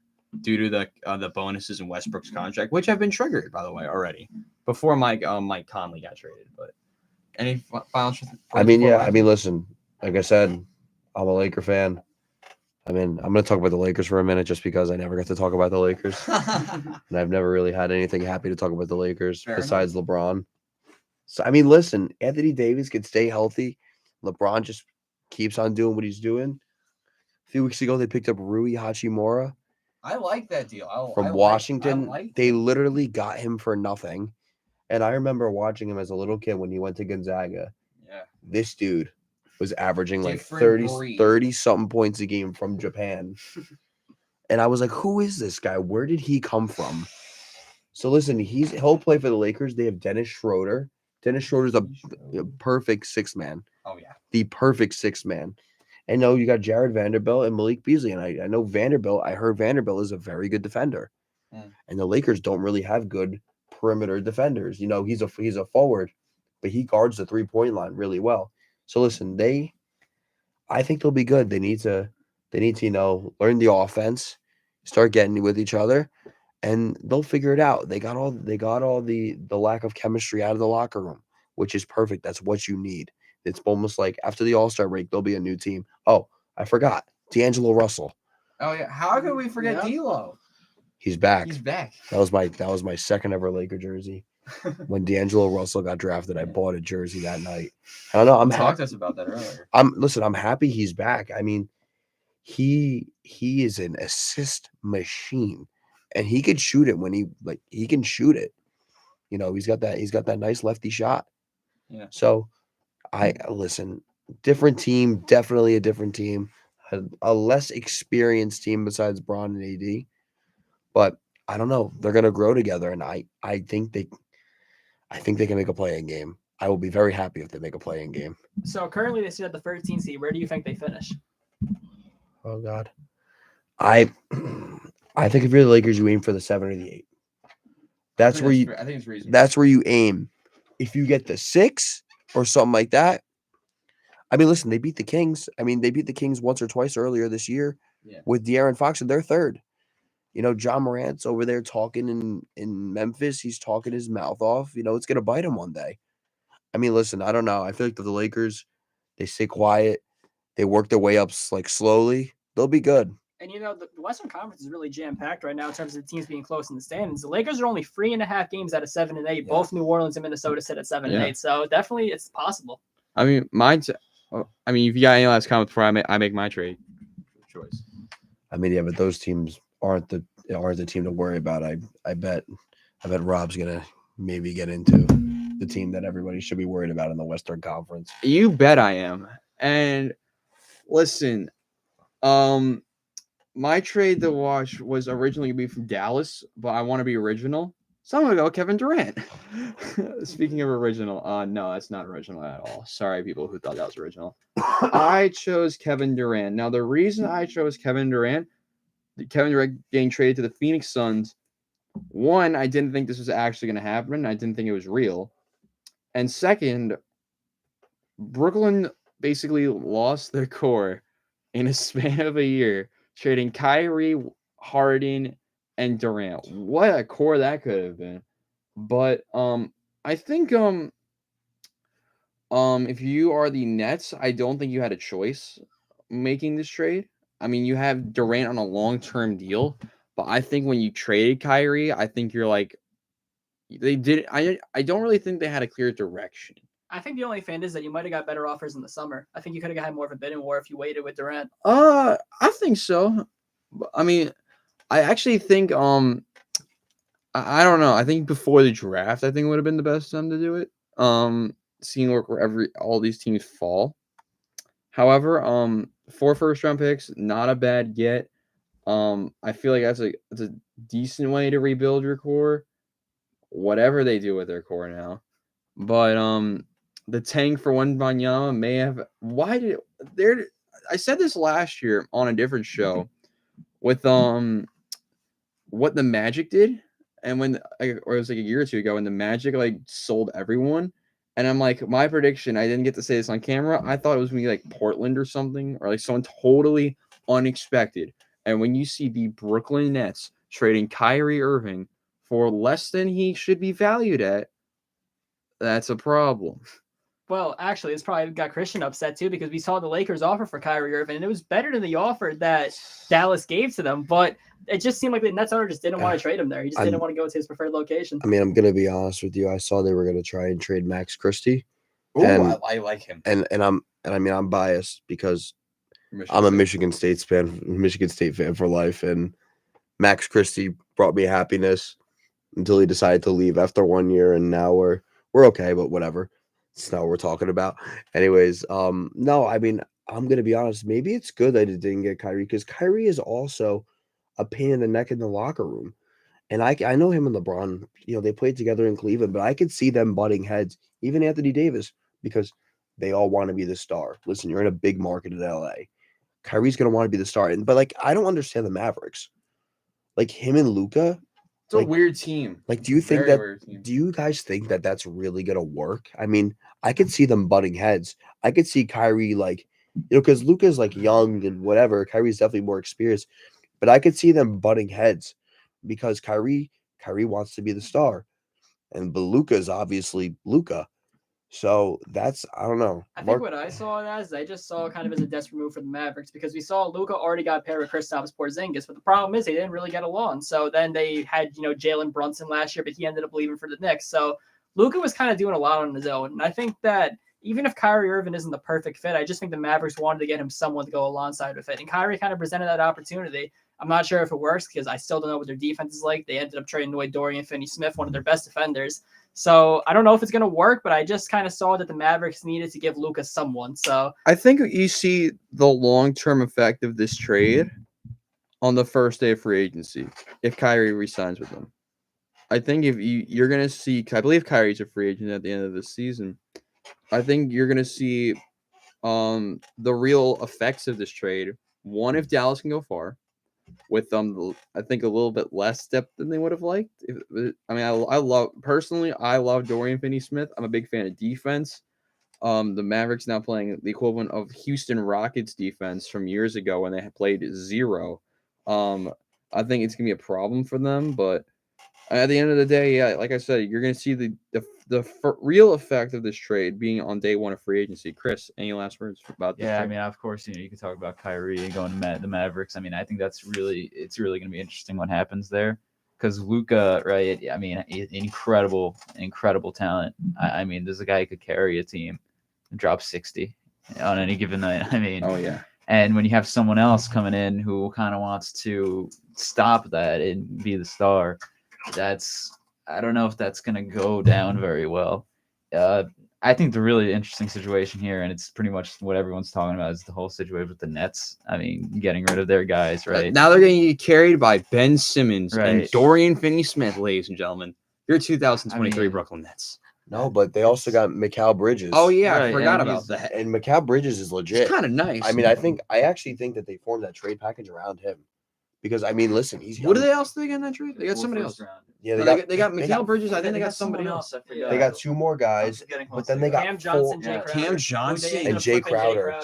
due to the bonuses in Westbrook's contract, which have been triggered, by the way, already before Mike Conley got traded. But any final? I mean, listen. Like I said, I'm a Laker fan. I mean, I'm going to talk about the Lakers for a minute just because I never got to talk about the Lakers, and I've never really had anything happy to talk about the Lakers besides LeBron. So I mean, listen, Anthony Davis can stay healthy. LeBron just keeps on doing what he's doing. A few weeks ago, they picked up Rui Hachimura. I like that deal. From Washington. They literally got him for nothing. And I remember watching him as a little kid when he went to Gonzaga. Yeah. This dude was averaging 30 something points a game from Japan. And I was like, who is this guy? Where did he come from? So listen, he'll play for the Lakers. They have Dennis Schroeder. Dennis Schroeder's a perfect sixth man. Oh, yeah. The perfect sixth man. And you got Jared Vanderbilt and Malik Beasley. And I know Vanderbilt, I heard Vanderbilt is a very good defender. And the Lakers don't really have good perimeter defenders. He's a forward, but he guards the 3-point line really well. So listen, I think they'll be good. They need to learn the offense, start getting with each other, and they'll figure it out. They got all the lack of chemistry out of the locker room, which is perfect. That's what you need. It's almost like after the All-Star break, there'll be a new team. Oh, I forgot. D'Angelo Russell. Oh yeah, how could we forget Yeah. D'Lo? He's back. He's back. That was my second ever Laker jersey. When D'Angelo Russell got drafted, I bought a jersey that night. I don't know. I'm You talked happy. to us about that earlier. I'm happy he's back. I mean, he is an assist machine, and he could shoot it when he can shoot it. You know, he's got that nice lefty shot. Yeah. So listen, different team, definitely a different team, a less experienced team besides Bron and AD, but I don't know. They're gonna grow together, and I think they can make a play-in game. I will be very happy if they make a play-in game. So currently they sit at the 13 seed. Where do you think they finish? Oh God, I think if you're the Lakers, you aim for the 7 or the 8. That's where you. I think it's reasonable. That's where you aim. If you get the 6 or something like that, I mean, listen, they beat the Kings. I mean, they beat the Kings once or twice earlier this year with De'Aaron Fox, and they're third. You know, John Morant's over there talking in Memphis. He's talking his mouth off. You know, it's gonna bite him one day. I mean, listen, I don't know. I feel like the Lakers, they stay quiet. They work their way up like slowly. They'll be good. And you know, the Western Conference is really jam-packed right now in terms of the teams being close in the standings. The Lakers are only 3.5 games out of 7 and 8. Yeah. Both New Orleans and Minnesota sit at 7 and Yeah. 8. So definitely it's possible. I mean, if you got any last comments before I make my trade choice. I mean, yeah, but those teams aren't the team to worry about. I bet Rob's gonna maybe get into the team that everybody should be worried about in the Western Conference. You bet I am. And listen, my trade to watch was originally going to be from Dallas, but I want to be original. So I'm going to go Kevin Durant. Speaking of original, no, that's not original at all. Sorry, people who thought that was original. I chose Kevin Durant. Now, the reason I chose Kevin Durant getting traded to the Phoenix Suns, one, I didn't think this was actually going to happen. I didn't think it was real. And second, Brooklyn basically lost their core in a span of a year, trading Kyrie, Harden, and Durant. What a core that could have been. But I think if you are the Nets, I don't think you had a choice making this trade. I mean, you have Durant on a long-term deal, but I think when you traded Kyrie, I think you're like they did. I don't really think they had a clear direction. I think the only thing is that you might have got better offers in the summer. I think you could have had more of a bidding war if you waited with Durant. I think so. I mean, I actually think I don't know. I think before the draft, I think would have been the best time to do it. Seeing where all these teams fall. However, 4 first-round picks, not a bad get. I feel like that's a decent way to rebuild your core. Whatever they do with their core now, but the tank for Wembanyama may have. Why did there? I said this last year on a different show with what the Magic did, and or it was like a year or two ago when the Magic like sold everyone, and I'm like, my prediction. I didn't get to say this on camera. I thought it was gonna be like Portland or something, or like someone totally unexpected. And when you see the Brooklyn Nets trading Kyrie Irving for less than he should be valued at, that's a problem. Well, actually, it's probably got Christian upset too because we saw the Lakers offer for Kyrie Irving, and it was better than the offer that Dallas gave to them. But it just seemed like the Nets owner just didn't want to trade him there. He just didn't want to go to his preferred location. I mean, I'm gonna be honest with you. I saw they were gonna try and trade Max Christie. Ooh, I like him. And I'm biased because I'm a Michigan State fan for life, and Max Christie brought me happiness until he decided to leave after 1 year, and now we're okay, but whatever. It's not what we're talking about. Anyways, no, I mean, I'm gonna be honest. Maybe it's good that it didn't get Kyrie because Kyrie is also a pain in the neck in the locker room. And I know him and LeBron, they played together in Cleveland, but I could see them butting heads, even Anthony Davis, because they all want to be the star. Listen, you're in a big market in LA. Kyrie's going to want to be the star. But I don't understand the Mavericks. Like him and Luka. It's a weird team. Like, do you guys think that that's really going to work? I mean, I could see them butting heads. I could see Kyrie because Luka's like young and whatever. Kyrie's definitely more experienced, but I could see them butting heads because Kyrie wants to be the star, but Luka's obviously Luka. So that's I don't know. I think what I saw it as, I just saw kind of as a desperate move for the Mavericks because we saw Luka already got paired with Kristaps Porzingis, but the problem is they didn't really get along. So then they had Jalen Brunson last year, but he ended up leaving for the Knicks. So Luka was kind of doing a lot on his own, and I think that even if Kyrie Irving isn't the perfect fit, I just think the Mavericks wanted to get him someone to go alongside with it, and Kyrie kind of presented that opportunity. I'm not sure if it works because I still don't know what their defense is like. They ended up trading away Dorian Finney-Smith, one of their best defenders. So I don't know if it's going to work, but I just kind of saw that the Mavericks needed to give Luka someone. So I think you see the long-term effect of this trade on the first day of free agency if Kyrie resigns with them. I think if you're going to see, I believe Kyrie's a free agent at the end of the season. I think you're going to see the real effects of this trade. One, if Dallas can go far with I think a little bit less depth than they would have liked. I love Dorian Finney-Smith. I'm a big fan of defense. The Mavericks now playing the equivalent of Houston Rockets defense from years ago when they had played 0. I think it's gonna be a problem for them, but at the end of the day, yeah, like I said, you're gonna see the real effect of this trade being on day one of free agency. Chris, any last words about this? Yeah, trade? I mean, of course, you could talk about Kyrie and going to the Mavericks. I mean, I think it's really going to be interesting what happens there because Luka, right? I mean, incredible talent. I mean, there's a guy who could carry a team and drop 60 on any given night. I mean, Oh yeah. And when you have someone else coming in who kind of wants to stop that and be the star, I don't know if that's going to go down very well. I think the really interesting situation here, and it's pretty much what everyone's talking about, is the whole situation with the Nets. I mean, getting rid of their guys, right? Now they're going to get carried by Ben Simmons and Right. Dorian Finney-Smith, ladies and gentlemen. Your 2023 Brooklyn Nets. No, but they also got Mikal Bridges. Oh yeah, I Right, forgot and about that. And Mikal Bridges is legit. It's kind of nice. I mean, I actually think that they formed that trade package around him. Because I mean, listen, he's young. What else did they get in that trade? They got somebody else. Yeah, They got Mikal Bridges. I think they got somebody else. They got 2 more guys, but then they got Cam Johnson, Jay Crowder, Cam Johnson and Jay Crowder.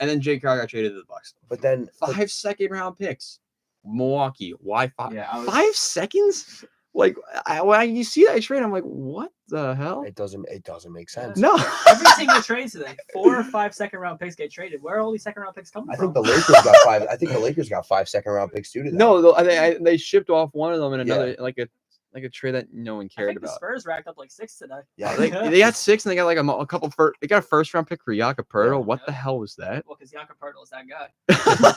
And then Jay Crowder got traded to the Bucks. But then 5 second-round picks. Milwaukee. Why 5? Yeah, 5 seconds? Like when you see that trade, I'm like, what the hell? it doesn't make sense. No. Every single trade today, 4 or 5 second-round picks get traded. Where are all these second-round picks coming I from? think the Lakers got 5. I think the Lakers got 5 second-round picks too. No, they shipped off one of them in another like a trade that no one I cared think the about. Spurs racked up like 6 today. Yeah, They got 6 and they got like a couple they got a first-round pick for Jakob Poeltl. What the hell was that? Well, because Jakob Poeltl is that guy.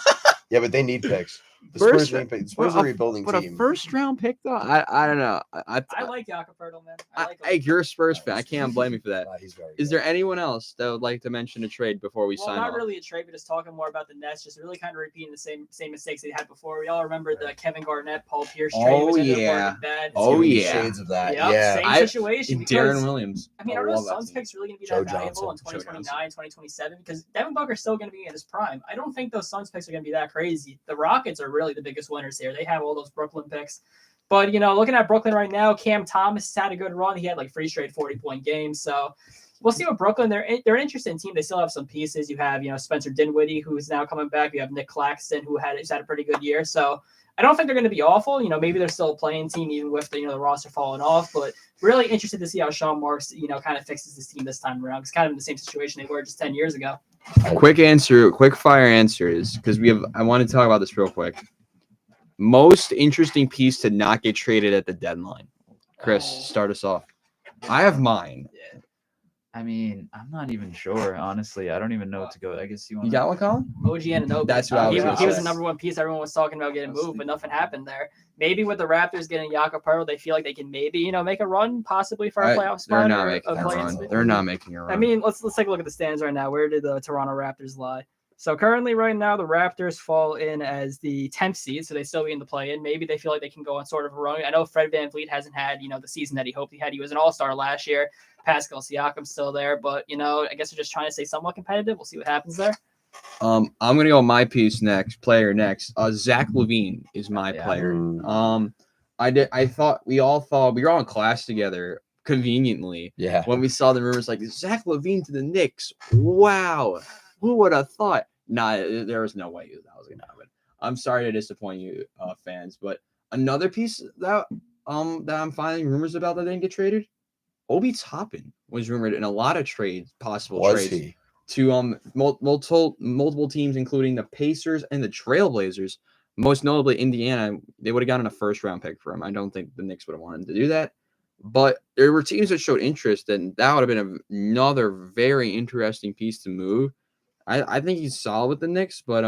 yeah, but they need picks. The First- Spurs need picks. The Spurs are a rebuilding But team. a first-round pick though, I don't know. I like Jakob Poeltl, man. I like him. Hey, you're a Spurs fan. I can't blame you for that. He's very Is good. there anyone else that would like to mention a trade before we Well, sign not off? really a trade, but just talking more about the Nets, just really kind of repeating the same mistakes they had before. We all remember the Kevin Garnett, Paul Pierce trade, Oh, which ended yeah. up working bad. Oh, Giving me yeah. shades of that. Yep, Yeah. same situation. And Darren because, Williams. I mean, are love those that Suns team. picks really going to be Joe that valuable Johnson. in 2029, 2027? Because Devin Booker's still going to be in his prime. I don't think those Suns picks are going to be that crazy. The Rockets are really the biggest winners here. They have all those Brooklyn picks. But, looking at Brooklyn right now, Cam Thomas has had a good run. He had like 3 straight 40-point games. So we'll see what Brooklyn, they're an interesting team. They still have some pieces. You have, Spencer Dinwiddie, who's now coming back. You have Nick Claxton, who's had a pretty good year. So I don't think they're going to be awful. Maybe they're still a playing team, even with the roster falling off. But really interested to see how Sean Marks, kind of fixes this team this time around. It's kind of in the same situation they were just 10 years ago. Quick fire answer is because I want to talk about this real quick. Most interesting piece to not get traded at the deadline. Chris, start us off. I have mine. I mean, I'm not even sure, honestly. I don't even know what to go. I guess you want. You got one, Colin? OG Anunoby. That's what I was He gonna was say. the number one piece everyone was talking about getting moved, but nothing happened there. Maybe with the Raptors getting Jakob Poeltl, they feel like they can maybe, make a run possibly for a playoff spot. They're not or making a a play-in run. spot. They're not making a run. I mean, let's take a look at the standings right now. Where did the Toronto Raptors lie? So currently, right now, the Raptors fall in as the 10th seed, so they still be in the play-in. Maybe they feel like they can go on sort of a run. I know Fred VanVleet hasn't had, the season that he hoped he had. He was an all-star last year. Pascal Siakam's still there, but, I guess they're just trying to stay somewhat competitive. We'll see what happens there. I'm gonna go my piece next. Player next. Zach LaVine is my Yeah. player. I thought we were all in class together conveniently. Yeah. When we saw the rumors like Zach LaVine to the Knicks. Wow. Who would have thought? Nah, there was no way that was gonna happen. I'm sorry to disappoint you, fans, but another piece that I'm finding rumors about that didn't get traded. Obi Toppin was rumored in a lot of possible Was trades he? to multiple teams, including the Pacers and the Trailblazers. Most notably, Indiana. They would have gotten a first-round pick for him. I don't think the Knicks would have wanted to do that. But there were teams that showed interest, and that would have been another very interesting piece to move. I think he's solid with the Knicks, but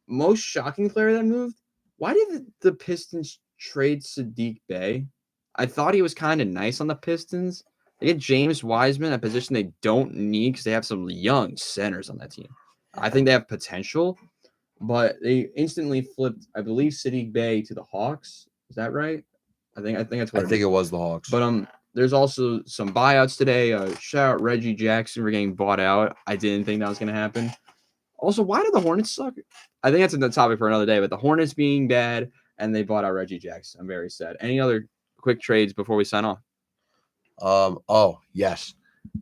most shocking player that moved. Why did the Pistons trade Sadiq Bey? I thought he was kind of nice on the Pistons. They get James Wiseman, a position they don't need because they have some young centers on that team. I think they have potential, but they instantly flipped, I believe, Sadiq Bey to the Hawks. Is that right? I think that's what I think it was the Hawks. But there's also some buyouts today. Shout out Reggie Jackson for getting bought out. I didn't think that was going to happen. Also, why do the Hornets suck? I think that's a topic for another day, but the Hornets being bad and they bought out Reggie Jackson. I'm very sad. Any other quick trades before we sign off? Oh, yes.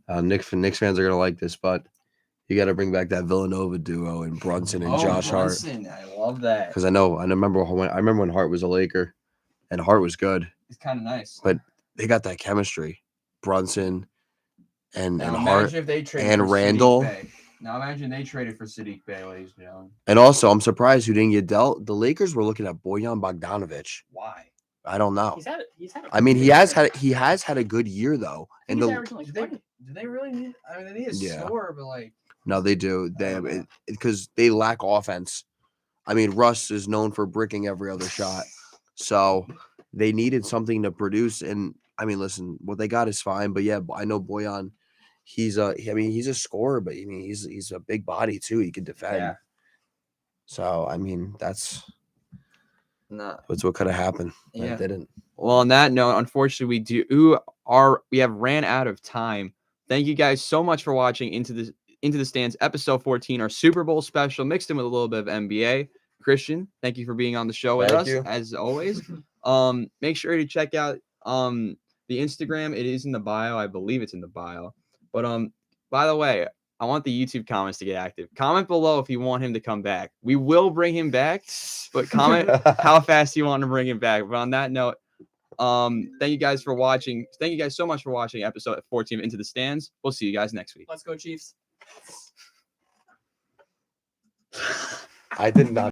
Knicks fans are going to like this, but you got to bring back that Villanova duo and Brunson and Josh Hart. I love that. Because I remember when Hart was a Laker and Hart was good. It's kind of nice. But they got that chemistry. Brunson and Now Hart if they traded and for Randall. Sadiq Bey. Now imagine they traded for Sadiq Bey, ladies and gentlemen. And also, I'm surprised who didn't get dealt. The Lakers were looking at Bojan Bogdanovic. Why? I don't know. He's had a I mean, good he year. has had a good year though. And He's the averaging like 20. Do they really need? I mean, they need a Yeah. score, but like. no, they do. Because they lack offense. I mean, Russ is known for bricking every other shot, so they needed something to produce. And I mean, listen, what they got is fine. But yeah, I know Bojan. He's a scorer, but I mean, he's a big body too. He can defend. Yeah. So I mean, that's Nah. what could have happened. Yeah. It didn't. Well, on that note, unfortunately, we have ran out of time. Thank you guys so much for watching Into the Stands, episode 14, our Super Bowl special, mixed in with a little bit of NBA. Christian, thank you for being on the show with Thank us you. as always. Make sure to check out the Instagram. It is in the bio. I believe it's in the bio. But by the way, I want the YouTube comments to get active. Comment below if you want him to come back. We will bring him back, but comment how fast you want to bring him back. But on that note, thank you guys for watching. Thank you guys so much for watching episode 14 of Into the Stands. We'll see you guys next week. Let's go, Chiefs. I did not.